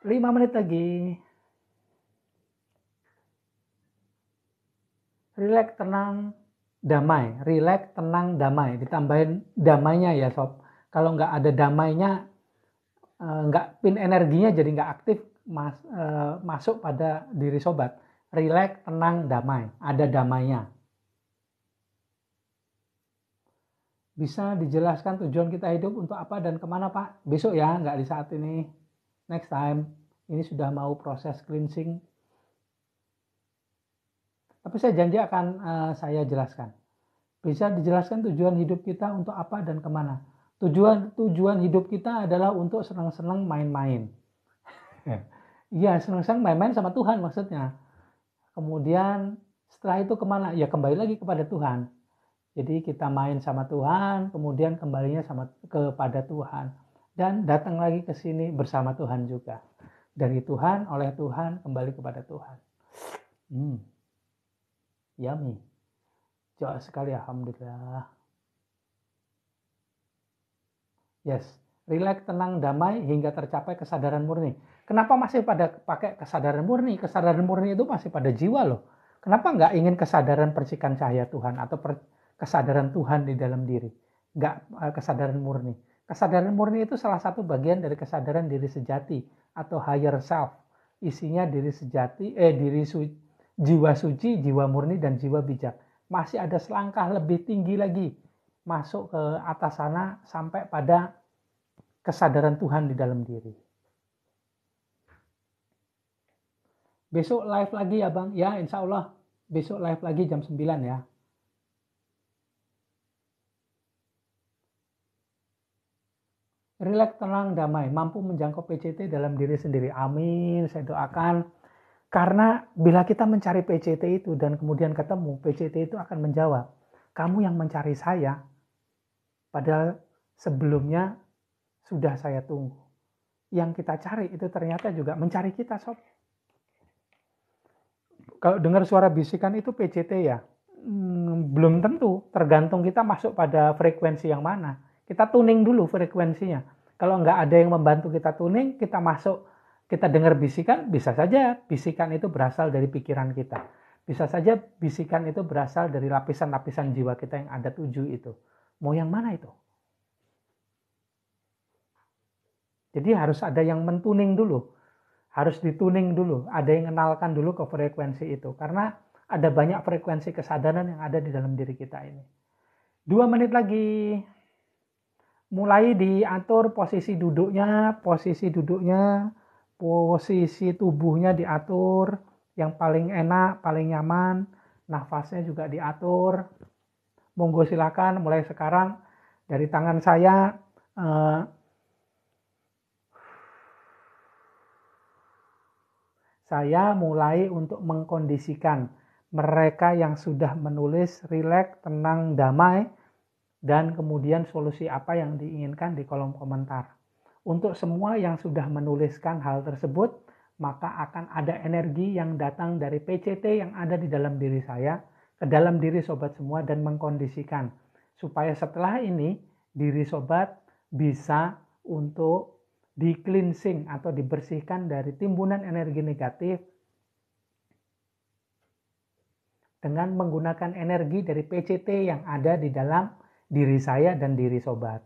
Lima menit lagi. Rileks, tenang, damai. Rileks, tenang, damai. Ditambahin damainya ya, Sob. Kalau nggak ada damainya, nggak pin energinya jadi nggak aktif masuk pada diri sobat. Rileks, tenang, damai. Ada damainya. Bisa dijelaskan tujuan kita hidup untuk apa dan kemana, Pak? Besok ya, nggak di saat ini. Next time. Ini sudah mau proses cleansing. Tapi saya janji akan saya jelaskan. Bisa dijelaskan tujuan hidup kita untuk apa dan kemana. Tujuan hidup kita adalah untuk senang-senang main-main. Iya, senang-senang main-main sama Tuhan maksudnya. Kemudian setelah itu kemana? Ya kembali lagi kepada Tuhan. Jadi kita main sama Tuhan, kemudian kembalinya kepada Tuhan. Dan datang lagi ke sini bersama Tuhan juga. Dari Tuhan, oleh Tuhan, kembali kepada Tuhan. Yummy. Jauh sekali, alhamdulillah. Yes, rileks, tenang, damai hingga tercapai kesadaran murni. Kenapa masih pada pakai kesadaran murni? Kesadaran murni itu masih pada jiwa loh. Kenapa nggak ingin kesadaran percikan cahaya Tuhan atau kesadaran Tuhan di dalam diri? Nggak kesadaran murni. Kesadaran murni itu salah satu bagian dari kesadaran diri sejati atau higher self. Isinya diri sejati, jiwa suci, jiwa murni, dan jiwa bijak. Masih ada selangkah lebih tinggi lagi masuk ke atas sana sampai pada kesadaran Tuhan di dalam diri. Besok live lagi ya Bang? Ya insya Allah besok live lagi jam 9 ya. Rileks, tenang, damai, mampu menjangkau PCT dalam diri sendiri. Amin, saya doakan. Karena bila kita mencari PCT itu dan kemudian ketemu, PCT itu akan menjawab, kamu yang mencari saya, padahal sebelumnya sudah saya tunggu. Yang kita cari itu ternyata juga mencari kita, Sob. Kalau dengar suara bisikan itu PCT ya, belum tentu, tergantung kita masuk pada frekuensi yang mana. Kita tuning dulu frekuensinya. Kalau nggak ada yang membantu kita tuning, kita masuk, kita dengar bisikan, bisa saja bisikan itu berasal dari pikiran kita. Bisa saja bisikan itu berasal dari lapisan-lapisan jiwa kita yang ada 7 itu. Mau yang mana itu? Jadi harus ada yang mentuning dulu. Harus dituning dulu. Ada yang kenalkan dulu ke frekuensi itu. Karena ada banyak frekuensi kesadaran yang ada di dalam diri kita ini. 2 menit lagi. Mulai diatur posisi duduknya, posisi tubuhnya diatur, yang paling enak, paling nyaman, nafasnya juga diatur. Monggo silakan mulai sekarang dari tangan saya. Saya mulai untuk mengkondisikan mereka yang sudah menulis rileks, tenang, damai, dan kemudian solusi apa yang diinginkan di kolom komentar. Untuk semua yang sudah menuliskan hal tersebut, maka akan ada energi yang datang dari PCT yang ada di dalam diri saya, ke dalam diri sobat semua dan mengkondisikan. Supaya setelah ini, diri sobat bisa untuk di-cleansing atau dibersihkan dari timbunan energi negatif dengan menggunakan energi dari PCT yang ada di dalam diri saya dan diri sobat.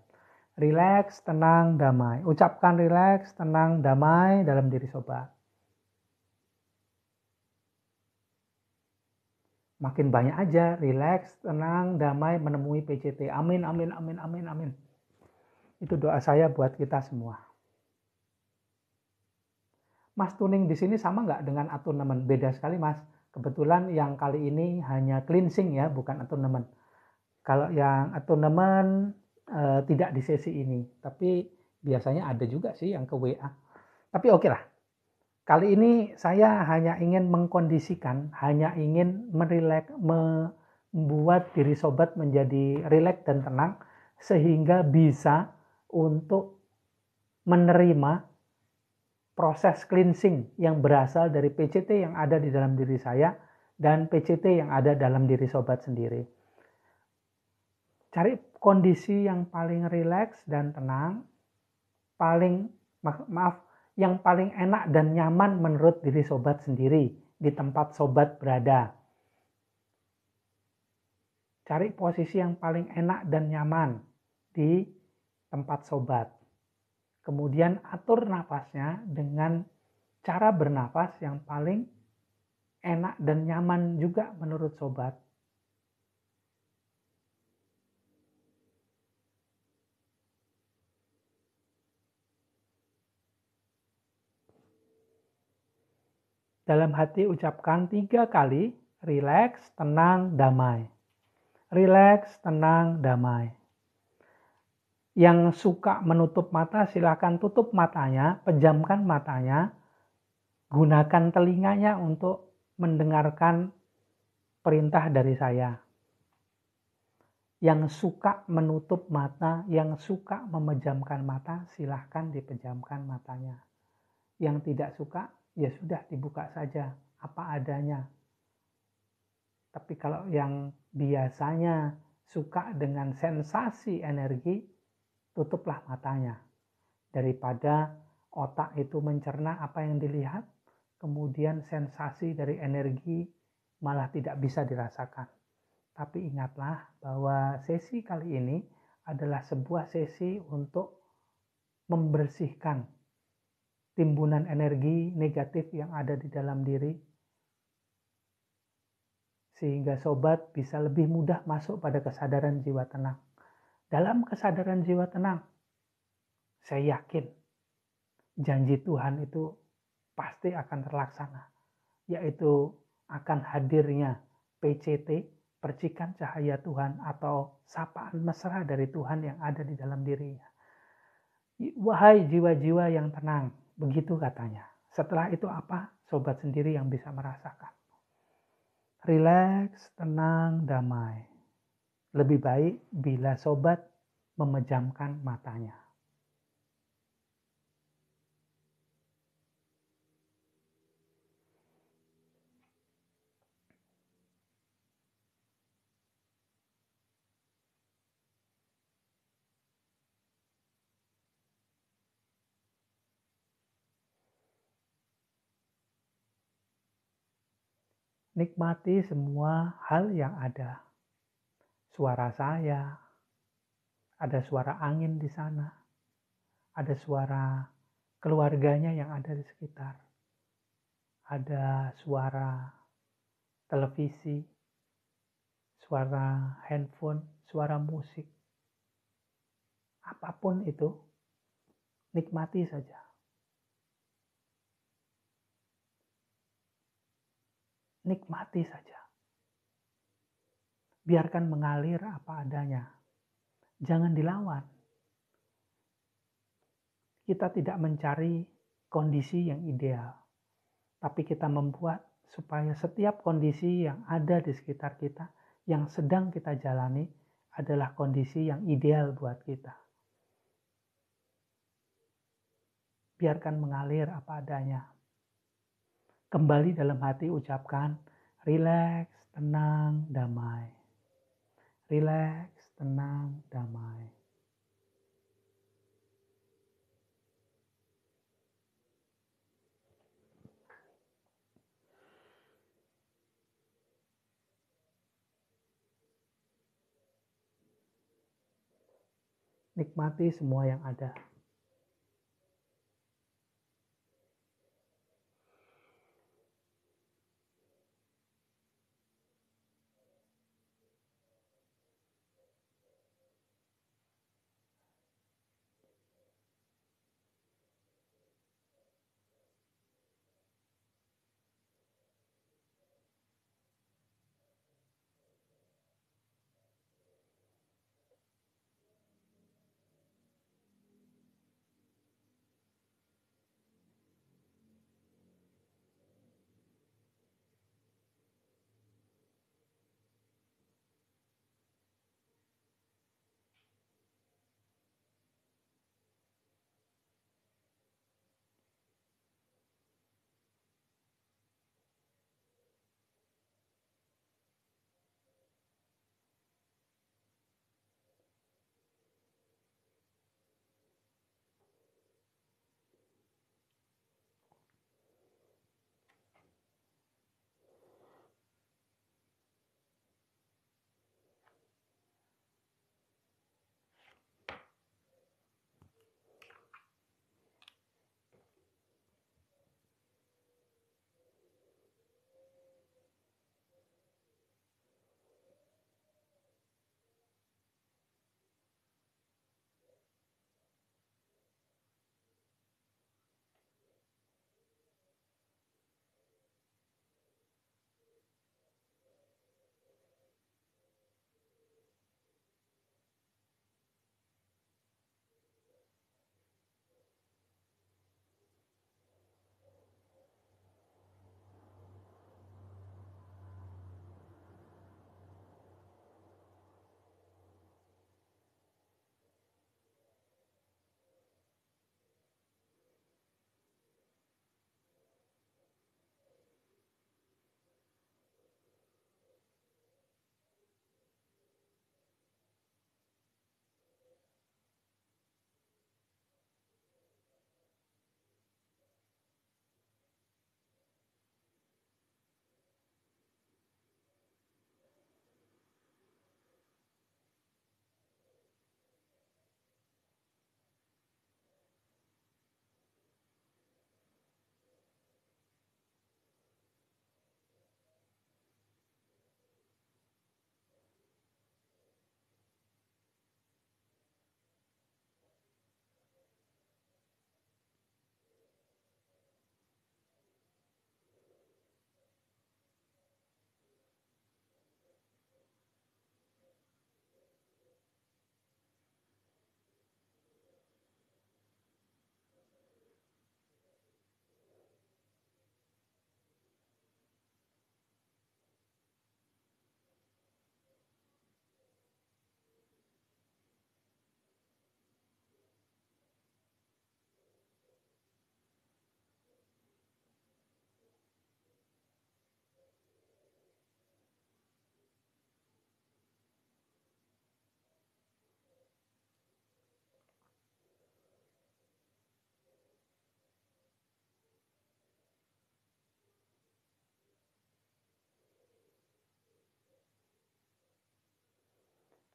Rileks, tenang, damai. Ucapkan rileks, tenang, damai dalam diri sobat. makin banyak aja, rileks, tenang, damai, menemui PCT. Amin, amin, amin, amin, amin. Itu doa saya buat kita semua. Mas tuning di sini sama nggak dengan attunement? Beda sekali Mas. Kebetulan yang kali ini hanya cleansing ya, bukan attunement. Kalau yang attunement tidak di sesi ini, tapi biasanya ada juga sih yang ke WA. Tapi oke lah. Kali ini saya hanya ingin mengkondisikan, hanya ingin membuat diri sobat menjadi rileks dan tenang sehingga bisa untuk menerima proses cleansing yang berasal dari PCT yang ada di dalam diri saya dan PCT yang ada dalam diri sobat sendiri. Cari kondisi yang paling rileks dan tenang, yang paling enak dan nyaman menurut diri sobat sendiri di tempat sobat berada. Cari posisi yang paling enak dan nyaman di tempat sobat. Kemudian atur nafasnya dengan cara bernafas yang paling enak dan nyaman juga menurut sobat. Dalam hati ucapkan 3 kali, rileks, tenang, damai. Rileks, tenang, damai. Yang suka menutup mata silakan tutup matanya, pejamkan matanya, gunakan telinganya untuk mendengarkan perintah dari saya. Yang suka menutup mata, yang suka memejamkan mata, silahkan dipejamkan matanya. Yang tidak suka, ya sudah dibuka saja apa adanya. Tapi kalau yang biasanya suka dengan sensasi energi, tutuplah matanya. Daripada otak itu mencerna apa yang dilihat, kemudian sensasi dari energi malah tidak bisa dirasakan. Tapi ingatlah bahwa sesi kali ini adalah sebuah sesi untuk membersihkan timbunan energi negatif yang ada di dalam diri, sehingga sobat bisa lebih mudah masuk pada kesadaran jiwa tenang. Dalam kesadaran jiwa tenang, saya yakin janji Tuhan itu pasti akan terlaksana, yaitu akan hadirnya PCT, percikan cahaya Tuhan, atau sapaan mesra dari Tuhan yang ada di dalam dirinya. Wahai jiwa-jiwa yang tenang, begitu katanya. Setelah itu apa? Sobat sendiri yang bisa merasakan. Rileks, tenang, damai. Lebih baik bila sobat memejamkan matanya. Nikmati semua hal yang ada. Suara saya, ada suara angin di sana, ada suara keluarganya yang ada di sekitar, ada suara televisi, suara handphone, suara musik. Apapun itu, nikmati saja. Nikmati saja. Biarkan mengalir apa adanya. Jangan dilawan. Kita tidak mencari kondisi yang ideal, tapi kita membuat supaya setiap kondisi yang ada di sekitar kita, yang sedang kita jalani, adalah kondisi yang ideal buat kita. Biarkan mengalir apa adanya. Kembali dalam hati ucapkan, rileks, tenang, damai. Rileks, tenang, damai. Nikmati semua yang ada.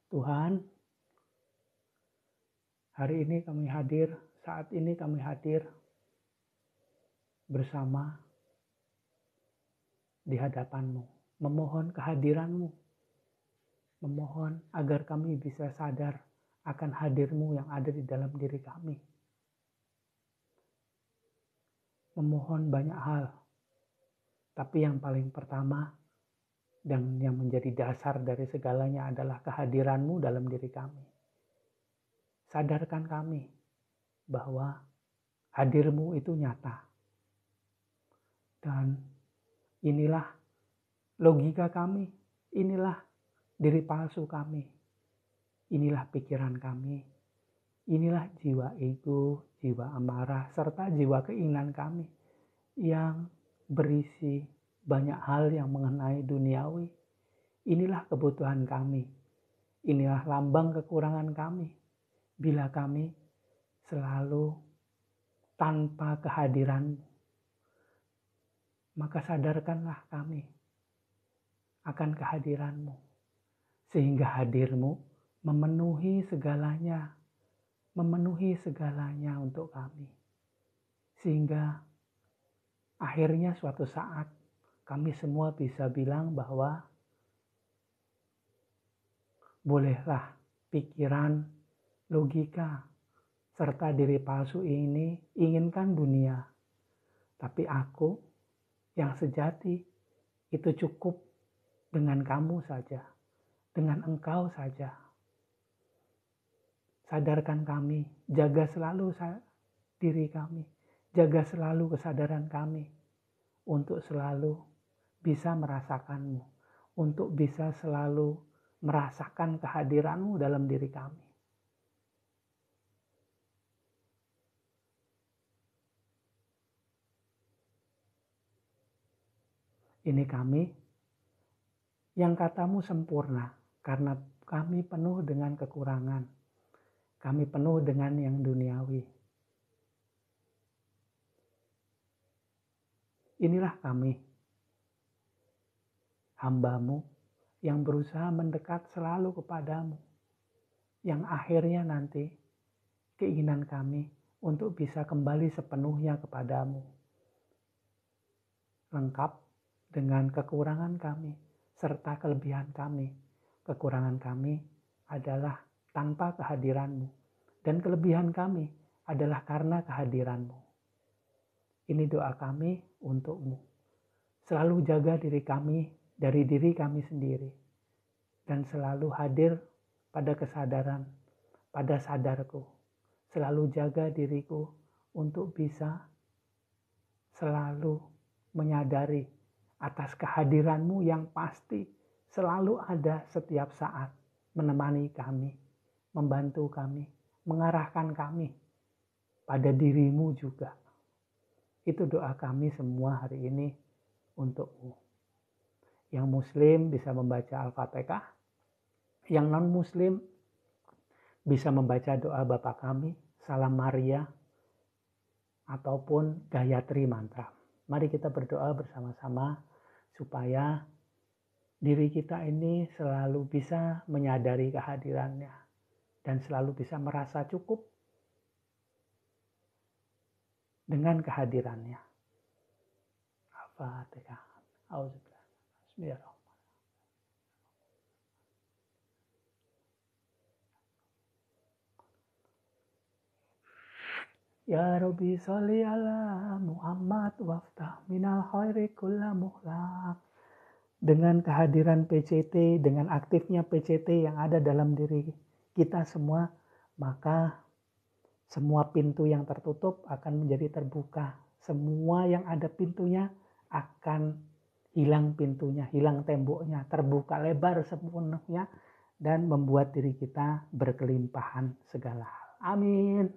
Tuhan, hari ini kami hadir, saat ini kami hadir bersama di hadapan-Mu, memohon kehadiran-Mu, memohon agar kami bisa sadar akan hadir-Mu yang ada di dalam diri kami. Memohon banyak hal, tapi yang paling pertama dan yang menjadi dasar dari segalanya adalah kehadiran-Mu dalam diri kami. Sadarkan kami bahwa hadir-Mu itu nyata. Dan inilah logika kami, inilah diri palsu kami, inilah pikiran kami, inilah jiwa ego, jiwa amarah, serta jiwa keinginan kami yang berisi banyak hal yang mengenai duniawi. Inilah kebutuhan kami, inilah lambang kekurangan kami. Bila kami selalu tanpa kehadiran-Mu, maka sadarkanlah kami akan kehadiran-Mu, sehingga hadir-Mu memenuhi segalanya untuk kami. Sehingga akhirnya suatu saat kami semua bisa bilang bahwa bolehlah pikiran, logika, serta diri palsu ini inginkan dunia. Tapi aku yang sejati itu cukup dengan kamu saja, dengan Engkau saja. Sadarkan kami, jaga selalu diri kami, jaga selalu kesadaran kami untuk selalu bisa merasakan-Mu, untuk bisa selalu merasakan kehadiran-Mu dalam diri kami. Ini kami yang kata-Mu sempurna, karena kami penuh dengan kekurangan. Kami penuh dengan yang duniawi. Inilah kami, hamba-Mu yang berusaha mendekat selalu kepada-Mu. Yang akhirnya nanti keinginan kami untuk bisa kembali sepenuhnya kepada-Mu. Lengkap dengan kekurangan kami serta kelebihan kami. Kekurangan kami adalah tanpa kehadiran-Mu, dan kelebihan kami adalah karena kehadiran-Mu. Ini doa kami untuk-Mu. Selalu jaga diri kami dari diri kami sendiri, dan selalu hadir pada kesadaran, pada sadarku. Selalu jaga diriku untuk bisa selalu menyadari atas kehadiran-Mu yang pasti selalu ada setiap saat, menemani kami, membantu kami, mengarahkan kami pada diri-Mu juga. Itu doa kami semua hari ini untuk-Mu. Yang Muslim bisa membaca Al-Fatihah, yang non-Muslim bisa membaca doa Bapa Kami, Salam Maria, ataupun Gayatri Mantra. Mari kita berdoa bersama-sama supaya diri kita ini selalu bisa menyadari kehadirannya dan selalu bisa merasa cukup dengan kehadirannya. Al-Fatihah. Bismillahirrahmanirrahim. Ya Rabbi sholli ala Muhammad waftah minal khairi kulla muhlak. Dengan kehadiran PCT, dengan aktifnya PCT yang ada dalam diri kita semua, maka semua pintu yang tertutup akan menjadi terbuka. Semua yang ada pintunya akan hilang pintunya, hilang temboknya, terbuka lebar sepenuhnya dan membuat diri kita berkelimpahan segala hal. Amin.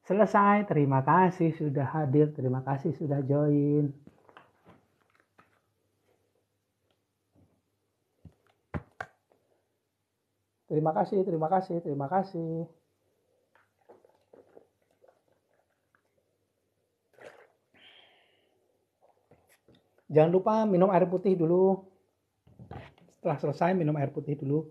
Selesai, terima kasih sudah hadir, terima kasih sudah join. Terima kasih, terima kasih, terima kasih. Jangan lupa minum air putih dulu. Setelah selesai minum air putih dulu.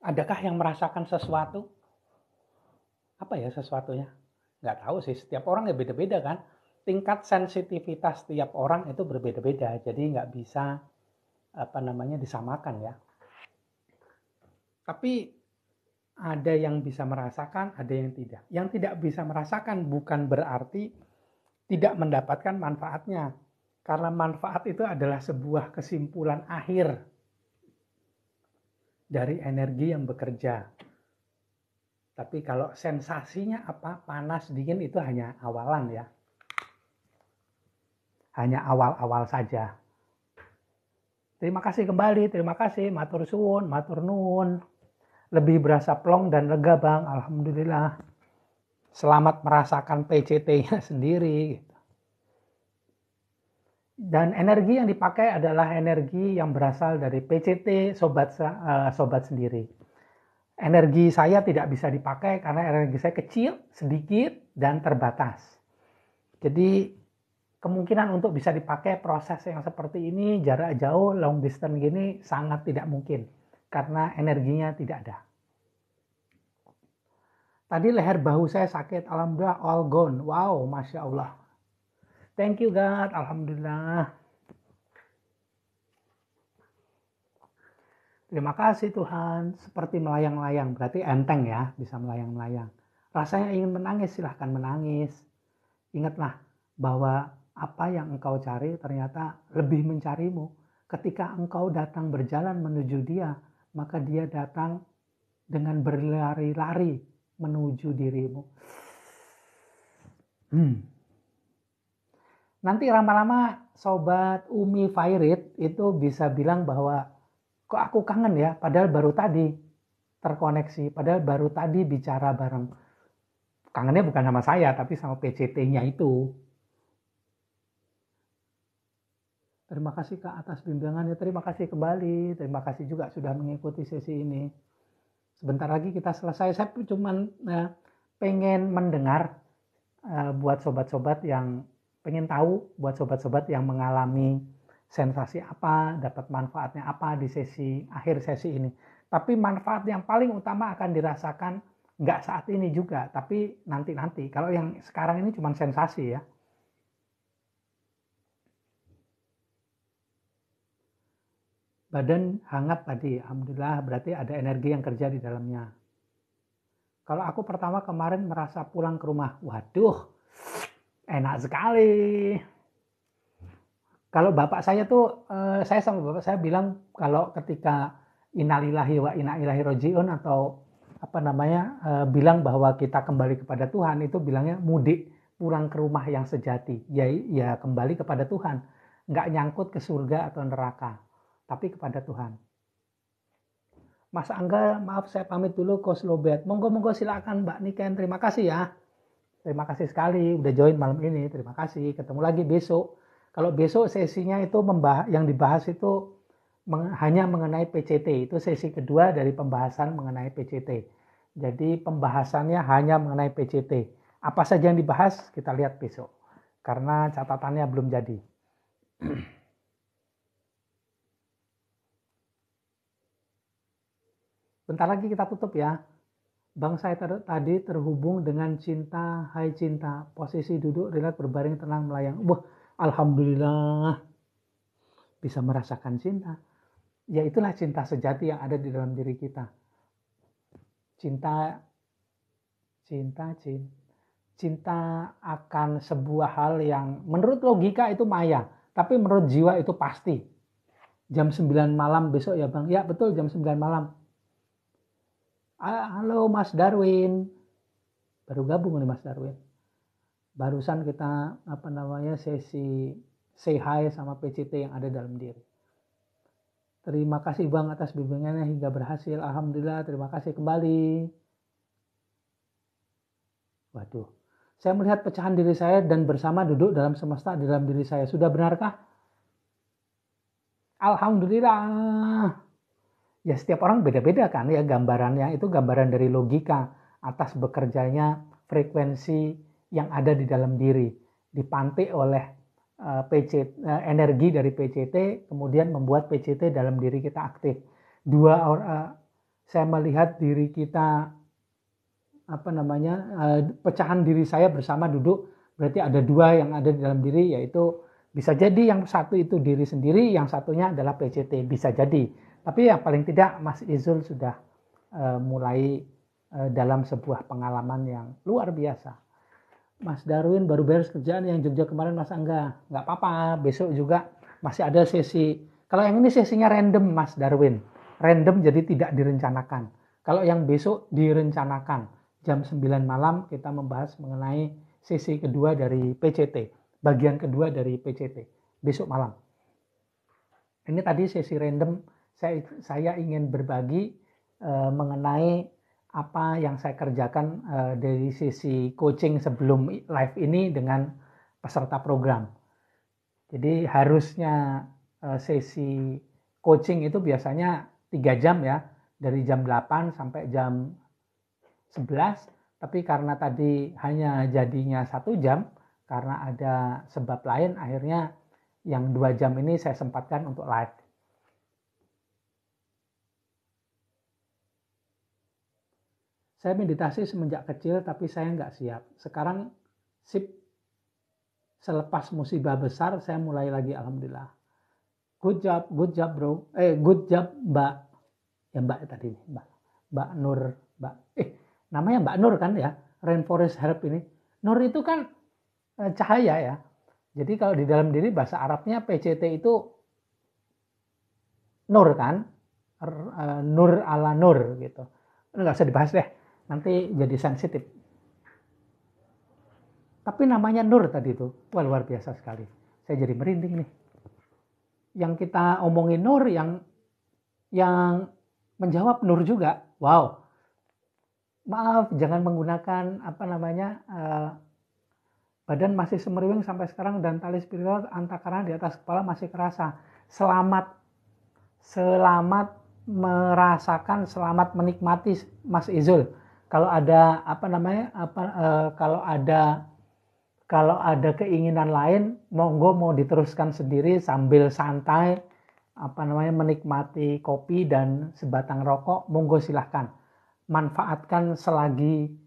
Adakah yang merasakan sesuatu? Apa ya sesuatunya? Nggak tahu sih, setiap orang ya beda-beda kan. Tingkat sensitivitas tiap orang itu berbeda-beda, jadi nggak bisa disamakan ya. Tapi ada yang bisa merasakan, ada yang tidak. Yang tidak bisa merasakan bukan berarti tidak mendapatkan manfaatnya. Karena manfaat itu adalah sebuah kesimpulan akhir dari energi yang bekerja. Tapi kalau sensasinya apa, panas, dingin itu hanya awalan ya. Hanya awal-awal saja. Terima kasih kembali, terima kasih, matur suwun, matur nuwun. Lebih berasa plong dan lega Bang, alhamdulillah. Selamat merasakan PCT-nya sendiri. Dan energi yang dipakai adalah energi yang berasal dari PCT sobat sendiri. Energi saya tidak bisa dipakai karena energi saya kecil, sedikit, dan terbatas. Jadi kemungkinan untuk bisa dipakai proses yang seperti ini jarak jauh, long distance gini sangat tidak mungkin karena energinya tidak ada. Tadi leher bahu saya sakit, alhamdulillah all gone. Wow, Masya Allah. Thank you God, alhamdulillah. Terima kasih Tuhan, seperti melayang-layang, berarti enteng ya, bisa melayang-layang. Rasanya ingin menangis, silahkan menangis. Ingatlah bahwa apa yang engkau cari ternyata lebih mencarimu. Ketika engkau datang berjalan menuju dia, maka dia datang dengan berlari-lari menuju dirimu. Nanti lama-lama Sobat Umi Fairit itu bisa bilang bahwa kok aku kangen ya, padahal baru tadi terkoneksi, padahal baru tadi bicara bareng. Kangennya bukan sama saya, tapi sama PCT-nya itu. Terima kasih Kak atas bimbingannya, terima kasih kembali, terima kasih juga sudah mengikuti sesi ini. Sebentar lagi kita selesai, saya cuma pengen mendengar buat sobat-sobat yang pengen tahu, buat sobat-sobat yang mengalami sensasi apa, dapat manfaatnya apa di akhir sesi ini. Tapi manfaat yang paling utama akan dirasakan nggak saat ini juga, tapi nanti-nanti. Kalau yang sekarang ini cuma sensasi ya. Badan hangat tadi, alhamdulillah berarti ada energi yang kerja di dalamnya. Kalau aku pertama kemarin merasa pulang ke rumah, waduh, enak sekali. Kalau bapak saya tuh, saya sama bapak saya bilang kalau ketika innalillahi wa inna ilaihi rajiun atau bilang bahwa kita kembali kepada Tuhan, itu bilangnya mudik, pulang ke rumah yang sejati. Ya kembali kepada Tuhan, nggak nyangkut ke surga atau neraka, tapi kepada Tuhan. Mas Angga, maaf saya pamit dulu, Coach Lobet. Monggo silakan Mbak Niken, terima kasih ya. Terima kasih sekali udah join malam ini, terima kasih. Ketemu lagi besok. Kalau besok sesinya itu yang dibahas itu hanya mengenai PCT. Itu sesi kedua dari pembahasan mengenai PCT. Jadi pembahasannya hanya mengenai PCT. Apa saja yang dibahas kita lihat besok. Karena catatannya belum jadi. Bentar lagi kita tutup ya. Bang saya tadi terhubung dengan cinta, hai cinta. Posisi duduk, rileks, berbaring, tenang, melayang. Wah, alhamdulillah bisa merasakan cinta. Ya itulah cinta sejati yang ada di dalam diri kita. Cinta akan sebuah hal yang menurut logika itu maya, tapi menurut jiwa itu pasti. Jam 9 malam besok ya Bang. Ya betul, jam 9 malam. Halo Mas Darwin. Baru gabung nih Mas Darwin. Barusan kita sesi say hi sama PCT yang ada dalam diri. Terima kasih Bang atas bimbingannya hingga berhasil. Alhamdulillah, terima kasih kembali. Waduh, saya melihat pecahan diri saya dan bersama duduk dalam semesta di dalam diri saya. Sudah benarkah? Alhamdulillah. Ya setiap orang beda-beda kan ya gambarannya. Itu gambaran dari logika atas bekerjanya frekuensi yang ada di dalam diri. Dipantik oleh energi dari PCT, kemudian membuat PCT dalam diri kita aktif. saya melihat diri kita, pecahan diri saya bersama duduk, berarti ada dua yang ada di dalam diri, yaitu bisa jadi yang satu itu diri sendiri, yang satunya adalah PCT, bisa jadi. Tapi yang paling tidak Mas Izul sudah mulai dalam sebuah pengalaman yang luar biasa. Mas Darwin baru beres kerjaan yang Jogja kemarin, Mas Angga. Nggak apa-apa, besok juga masih ada sesi. Kalau yang ini sesinya random, Mas Darwin. Random, jadi tidak direncanakan. Kalau yang besok direncanakan. Jam 9 malam kita membahas mengenai sesi kedua dari PCT. Bagian kedua dari PCT. Besok malam. Ini tadi sesi random. Saya ingin berbagi mengenai apa yang saya kerjakan dari sisi coaching sebelum live ini dengan peserta program. Jadi harusnya sesi coaching itu biasanya 3 jam ya, dari jam 8 sampai jam 11, tapi karena tadi hanya jadinya 1 jam, karena ada sebab lain, akhirnya yang 2 jam ini saya sempatkan untuk live. Saya meditasi semenjak kecil, tapi saya nggak siap. Sekarang sip, selepas musibah besar, saya mulai lagi, alhamdulillah. Good job bro. Good job Mbak. Ya Mbak tadi, Mbak Nur. Namanya Mbak Nur kan ya, Rainforest Herb ini. Nur itu kan cahaya ya. Jadi kalau di dalam diri bahasa Arabnya PCT itu Nur kan. Nur ala Nur gitu. Nggak usah dibahas deh. Nanti jadi sensitif. Tapi namanya Nur tadi itu, wah luar biasa sekali. Saya jadi merinding nih. Yang kita omongin Nur, yang menjawab Nur juga. Wow. Maaf, jangan menggunakan badan masih semeriwing sampai sekarang dan tali spiritual antakarana di atas kepala masih kerasa. Selamat merasakan, selamat menikmati Mas Izul. Kalau ada kalau ada keinginan lain, monggo mau diteruskan sendiri sambil santai, menikmati kopi dan sebatang rokok, monggo silahkan. Manfaatkan selagi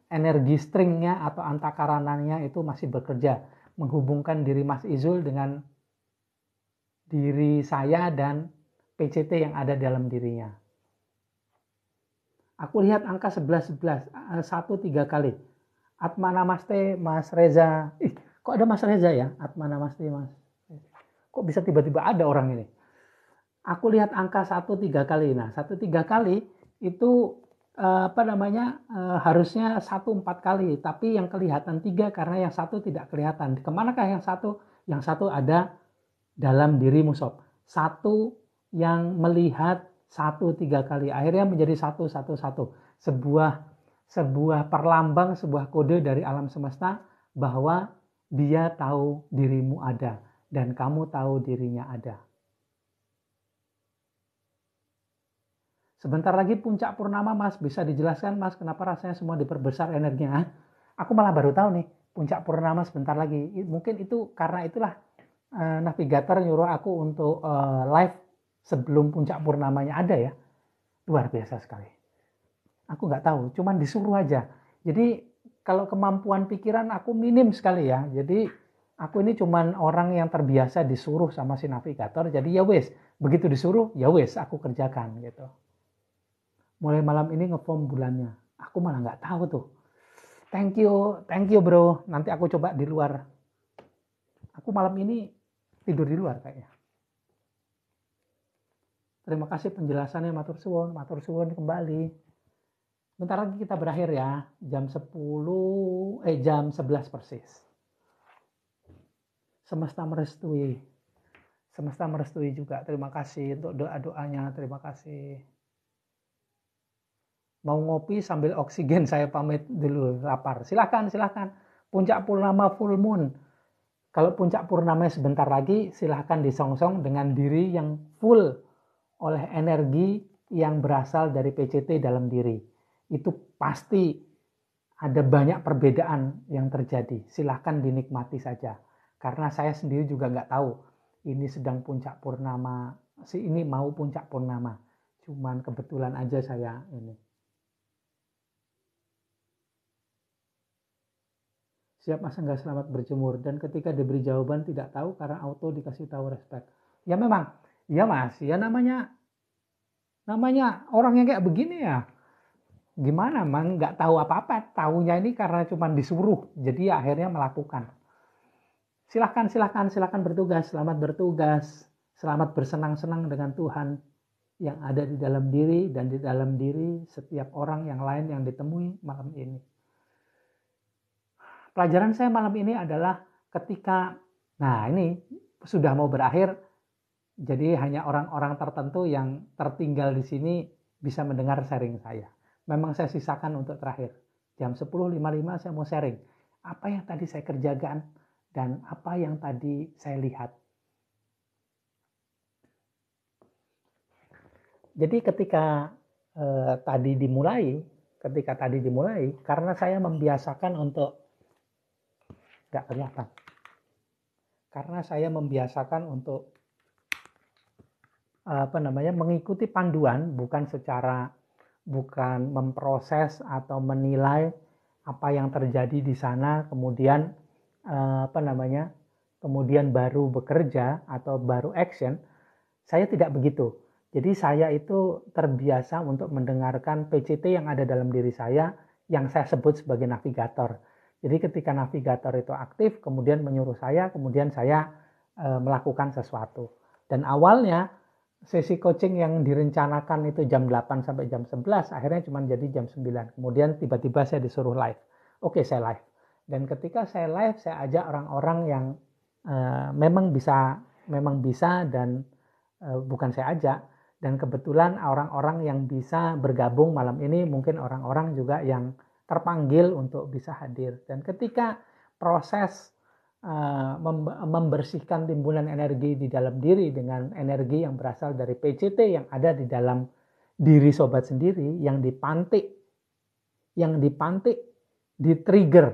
energi stringnya atau antakarananya itu masih bekerja, menghubungkan diri Mas Izul dengan diri saya dan PCT yang ada dalam dirinya. Aku lihat angka 11, 1 3 kali. Atma Namaste Mas Reza. Kok ada Mas Reza ya? Atma Namaste Mas. Kok bisa tiba-tiba ada orang ini? Aku lihat angka 1 3 kali. Nah, 1 3 kali itu harusnya 1 4 kali. Tapi yang kelihatan 3 karena yang 1 tidak kelihatan. Kemanakah yang 1? Yang 1 ada dalam dirimu sob. 1 yang melihat 1 3 kali. Akhirnya menjadi 1 1 1. Sebuah perlambang, sebuah kode dari alam semesta bahwa dia tahu dirimu ada dan kamu tahu dirinya ada. Sebentar lagi puncak purnama Mas, bisa dijelaskan Mas kenapa rasanya semua diperbesar energinya? Aku malah baru tahu nih, puncak purnama sebentar lagi. Mungkin itu karena itulah navigator nyuruh aku untuk live sebelum puncak purnamanya ada ya. Luar biasa sekali. Aku nggak tahu, cuman disuruh aja. Jadi kalau kemampuan pikiran aku minim sekali ya. Jadi aku ini cuman orang yang terbiasa disuruh sama si navigator. Jadi ya wes, begitu disuruh ya wes aku kerjakan gitu. Mulai malam ini ngeform bulannya. Aku malah nggak tahu tuh. Thank you bro. Nanti aku coba di luar. Aku malam ini tidur di luar kayaknya. Terima kasih penjelasannya, matur suwun kembali. Bentar lagi kita berakhir ya, jam 11 persis. Semesta merestui juga. Terima kasih untuk doa-doanya, terima kasih. Mau ngopi sambil oksigen, saya pamit dulu, lapar. Silahkan. Puncak purnama full moon. Kalau puncak purnama sebentar lagi, silahkan disongsong dengan diri yang full oleh energi yang berasal dari PCT dalam diri. Itu pasti ada banyak perbedaan yang terjadi. Silahkan dinikmati saja. Karena saya sendiri juga nggak tahu ini sedang puncak purnama, ini mau puncak purnama. cuman kebetulan aja saya ini. Siap Mas enggak selamat berjemur, dan ketika diberi jawaban tidak tahu karena auto dikasih tahu respect. Ya memang, ya Mas, ya namanya orang yang kayak begini ya. Gimana man, nggak tahu apa-apa, tahunya ini karena cuma disuruh, jadi ya akhirnya melakukan. Silahkan bertugas, selamat bersenang-senang dengan Tuhan yang ada di dalam diri dan di dalam diri setiap orang yang lain yang ditemui malam ini. Pelajaran saya malam ini adalah ketika, nah ini sudah mau berakhir, jadi hanya orang-orang tertentu yang tertinggal di sini bisa mendengar sharing saya. Memang saya sisakan untuk terakhir. Jam 10.55 saya mau sharing. Apa yang tadi saya kerjakan dan apa yang tadi saya lihat. Jadi ketika tadi dimulai, karena saya membiasakan untuk nggak kelihatan. Karena saya membiasakan untuk mengikuti panduan, bukan memproses atau menilai apa yang terjadi di sana, kemudian kemudian baru bekerja atau baru action. Saya tidak begitu. Jadi saya itu terbiasa untuk mendengarkan PCT yang ada dalam diri saya, yang saya sebut sebagai navigator. Jadi ketika navigator itu aktif, kemudian menyuruh saya, kemudian saya melakukan sesuatu. Dan awalnya sesi coaching yang direncanakan itu jam 8 sampai jam 11, akhirnya cuma jadi jam 9. Kemudian tiba-tiba saya disuruh live. Oke, saya live. Dan ketika saya live, saya ajak orang-orang yang memang bisa dan bukan saya ajak. Dan kebetulan orang-orang yang bisa bergabung malam ini mungkin orang-orang juga yang terpanggil untuk bisa hadir. Dan ketika proses membersihkan timbunan energi di dalam diri dengan energi yang berasal dari PCT yang ada di dalam diri sobat sendiri, yang dipantik, di-trigger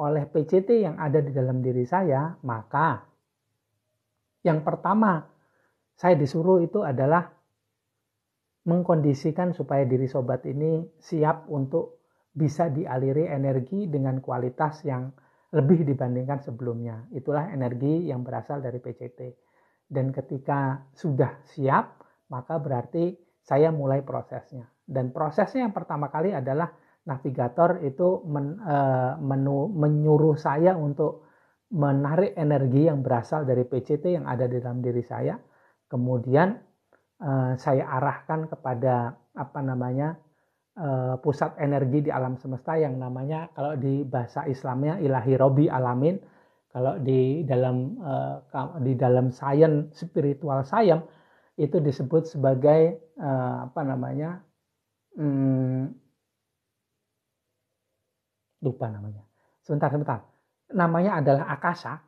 oleh PCT yang ada di dalam diri saya, maka yang pertama saya disuruh itu adalah mengkondisikan supaya diri sobat ini siap untuk bisa dialiri energi dengan kualitas yang lebih dibandingkan sebelumnya. Itulah energi yang berasal dari PCT. Dan ketika sudah siap, maka berarti saya mulai prosesnya. Dan prosesnya yang pertama kali adalah navigator itu menyuruh saya untuk menarik energi yang berasal dari PCT yang ada di dalam diri saya. Kemudian saya arahkan kepada pusat energi di alam semesta yang namanya, kalau di bahasa Islamnya, ilahi robi alamin. Kalau di dalam sains, spiritual science, itu disebut sebagai lupa namanya. Sebentar. Namanya adalah akasa.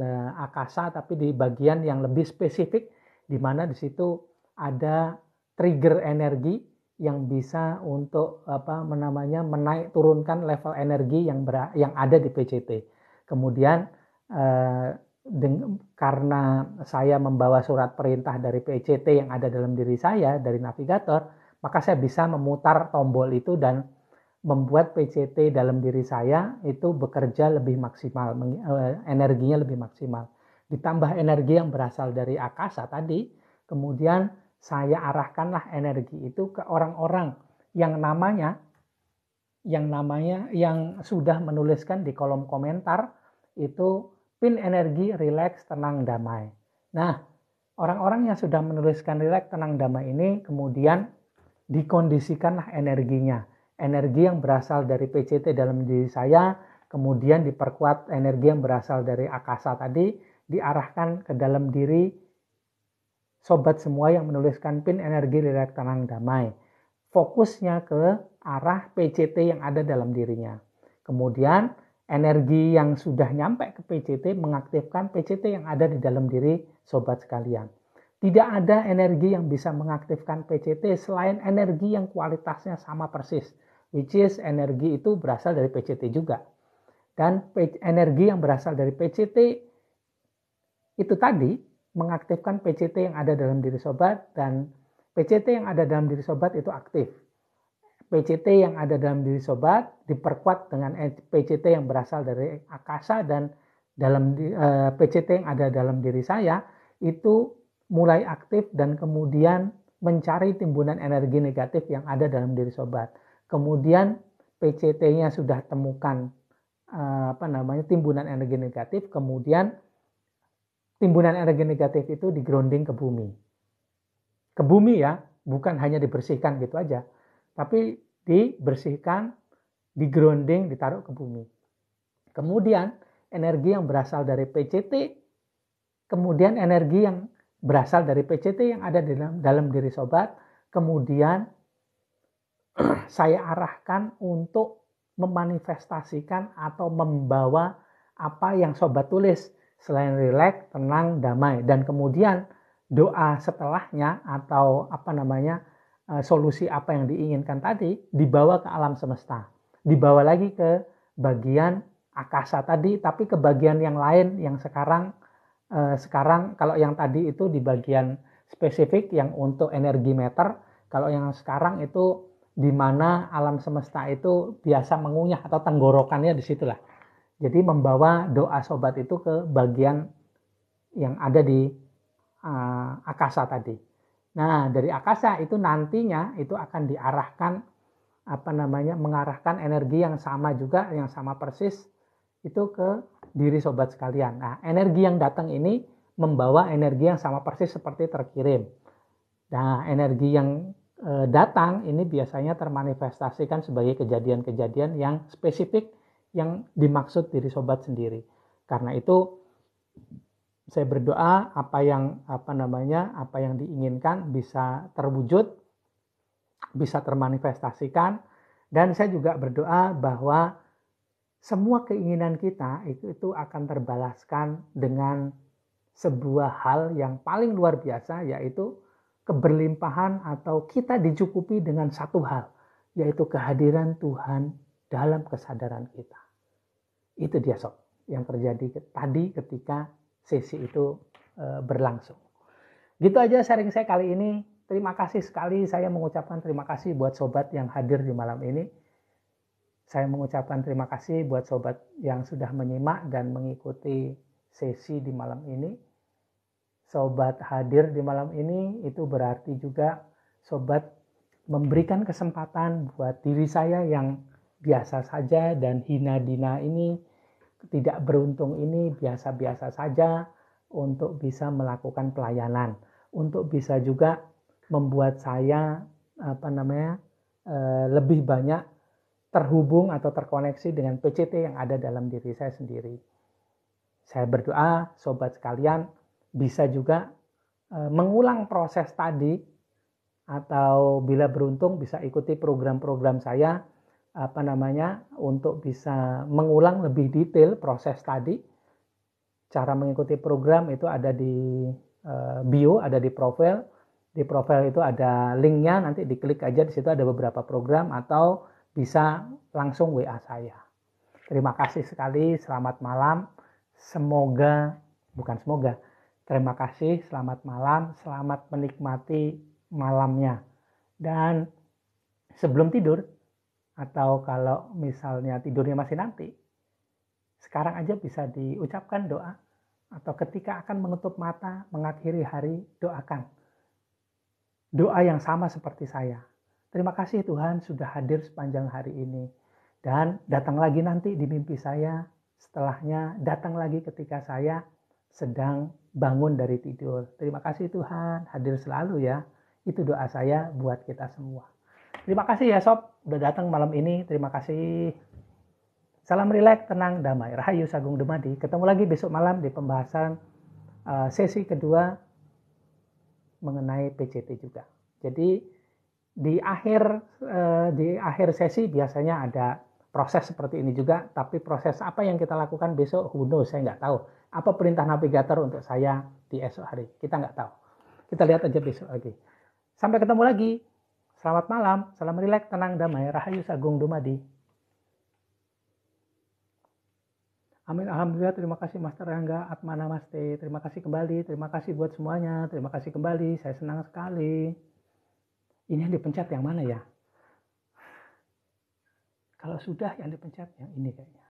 Nah, akasa, tapi di bagian yang lebih spesifik, di mana di situ ada trigger energi yang bisa untuk menaik turunkan level energi yang ada di PCT. Kemudian karena saya membawa surat perintah dari PCT yang ada dalam diri saya, dari navigator, maka saya bisa memutar tombol itu dan membuat PCT dalam diri saya itu bekerja lebih maksimal, energinya lebih maksimal. Ditambah energi yang berasal dari akasa tadi, kemudian saya arahkanlah energi itu ke orang-orang yang sudah menuliskan di kolom komentar itu pin energi relax tenang damai. Nah, orang-orang yang sudah menuliskan relax tenang damai ini kemudian dikondisikanlah energinya. Energi yang berasal dari PCT dalam diri saya, kemudian diperkuat energi yang berasal dari akasa tadi, diarahkan ke dalam diri sobat semua yang menuliskan pin energi relax tenang damai. Fokusnya ke arah PCT yang ada dalam dirinya. Kemudian energi yang sudah nyampe ke PCT mengaktifkan PCT yang ada di dalam diri sobat sekalian. Tidak ada energi yang bisa mengaktifkan PCT selain energi yang kualitasnya sama persis, which is energi itu berasal dari PCT juga. Dan energi yang berasal dari PCT itu tadi mengaktifkan PCT yang ada dalam diri sobat, dan PCT yang ada dalam diri sobat itu aktif. PCT yang ada dalam diri sobat diperkuat dengan PCT yang berasal dari akasa, dan dalam PCT yang ada dalam diri saya itu mulai aktif dan kemudian mencari timbunan energi negatif yang ada dalam diri sobat. Kemudian PCT-nya sudah temukan timbunan energi negatif, kemudian timbunan energi negatif itu di-grounding ke bumi. Ke bumi ya, bukan hanya dibersihkan gitu aja, tapi dibersihkan, di-grounding, ditaruh ke bumi. Kemudian energi yang berasal dari PCT, kemudian energi yang berasal dari PCT yang ada dalam diri sobat, kemudian saya arahkan untuk memanifestasikan atau membawa apa yang sobat tulis selain rileks, tenang, damai, dan kemudian doa setelahnya atau solusi apa yang diinginkan tadi dibawa ke alam semesta, dibawa lagi ke bagian akasa tadi, tapi ke bagian yang lain yang sekarang kalau yang tadi itu di bagian spesifik yang untuk energi meter, kalau yang sekarang itu di mana alam semesta itu biasa mengunyah atau tenggorokannya di situlah. Jadi membawa doa sobat itu ke bagian yang ada di akasa tadi. Nah, dari akasa itu nantinya itu akan diarahkan mengarahkan energi yang sama juga, yang sama persis itu ke diri sobat sekalian. Nah, energi yang datang ini membawa energi yang sama persis seperti terkirim. Nah, energi yang datang ini biasanya termanifestasikan sebagai kejadian-kejadian yang spesifik yang dimaksud diri sobat sendiri. Karena itu saya berdoa apa yang diinginkan bisa terwujud, bisa termanifestasikan, dan saya juga berdoa bahwa semua keinginan kita itu akan terbalaskan dengan sebuah hal yang paling luar biasa, yaitu keberlimpahan atau kita dicukupi dengan satu hal, yaitu kehadiran Tuhan dalam kesadaran kita. Itu dia sob yang terjadi tadi ketika sesi itu berlangsung. Gitu aja sharing saya kali ini. Terima kasih sekali, saya mengucapkan terima kasih buat sobat yang hadir di malam ini. Saya mengucapkan terima kasih buat sobat yang sudah menyimak dan mengikuti sesi di malam ini. Sobat hadir di malam ini itu berarti juga sobat memberikan kesempatan buat diri saya yang biasa saja dan hina dina ini, tidak beruntung ini, biasa-biasa saja, untuk bisa melakukan pelayanan, untuk bisa juga membuat saya lebih banyak terhubung atau terkoneksi dengan PCT yang ada dalam diri saya sendiri. Saya berdoa sobat sekalian bisa juga mengulang proses tadi, atau bila beruntung bisa ikuti program-program saya untuk bisa mengulang lebih detail proses tadi. Cara mengikuti program itu ada di bio, ada di profil. Di profil itu ada linknya, nanti diklik aja, di situ ada beberapa program, atau bisa langsung WA saya. Terima kasih sekali, selamat malam. Terima kasih, selamat malam, selamat menikmati malamnya. Dan sebelum tidur, atau kalau misalnya tidurnya masih nanti, sekarang aja bisa diucapkan doa, atau ketika akan menutup mata, mengakhiri hari, doakan. Doa yang sama seperti saya. Terima kasih Tuhan sudah hadir sepanjang hari ini. Dan datang lagi nanti di mimpi saya, setelahnya datang lagi ketika saya sedang bangun dari tidur. Terima kasih Tuhan, hadir selalu ya. Itu doa saya buat kita semua. Terima kasih ya sob, udah datang malam ini. Terima kasih. Salam rileks, tenang, damai. Rahayu Sagung Dumadi. Ketemu lagi besok malam di pembahasan sesi kedua mengenai PCT juga. Jadi di akhir sesi biasanya ada proses seperti ini juga, tapi proses apa yang kita lakukan besok, who knows, saya nggak tahu. Apa perintah navigator untuk saya di esok hari, kita nggak tahu. Kita lihat aja besok lagi. Sampai ketemu lagi. Selamat malam, salam rileks, tenang, damai, Rahayu Sagung Dumadi. Amin, alhamdulillah, terima kasih Master Rangga, Atma Namaste, terima kasih kembali, terima kasih buat semuanya, terima kasih kembali, saya senang sekali. Ini yang dipencet yang mana ya? Kalau sudah yang dipencet yang ini kayaknya.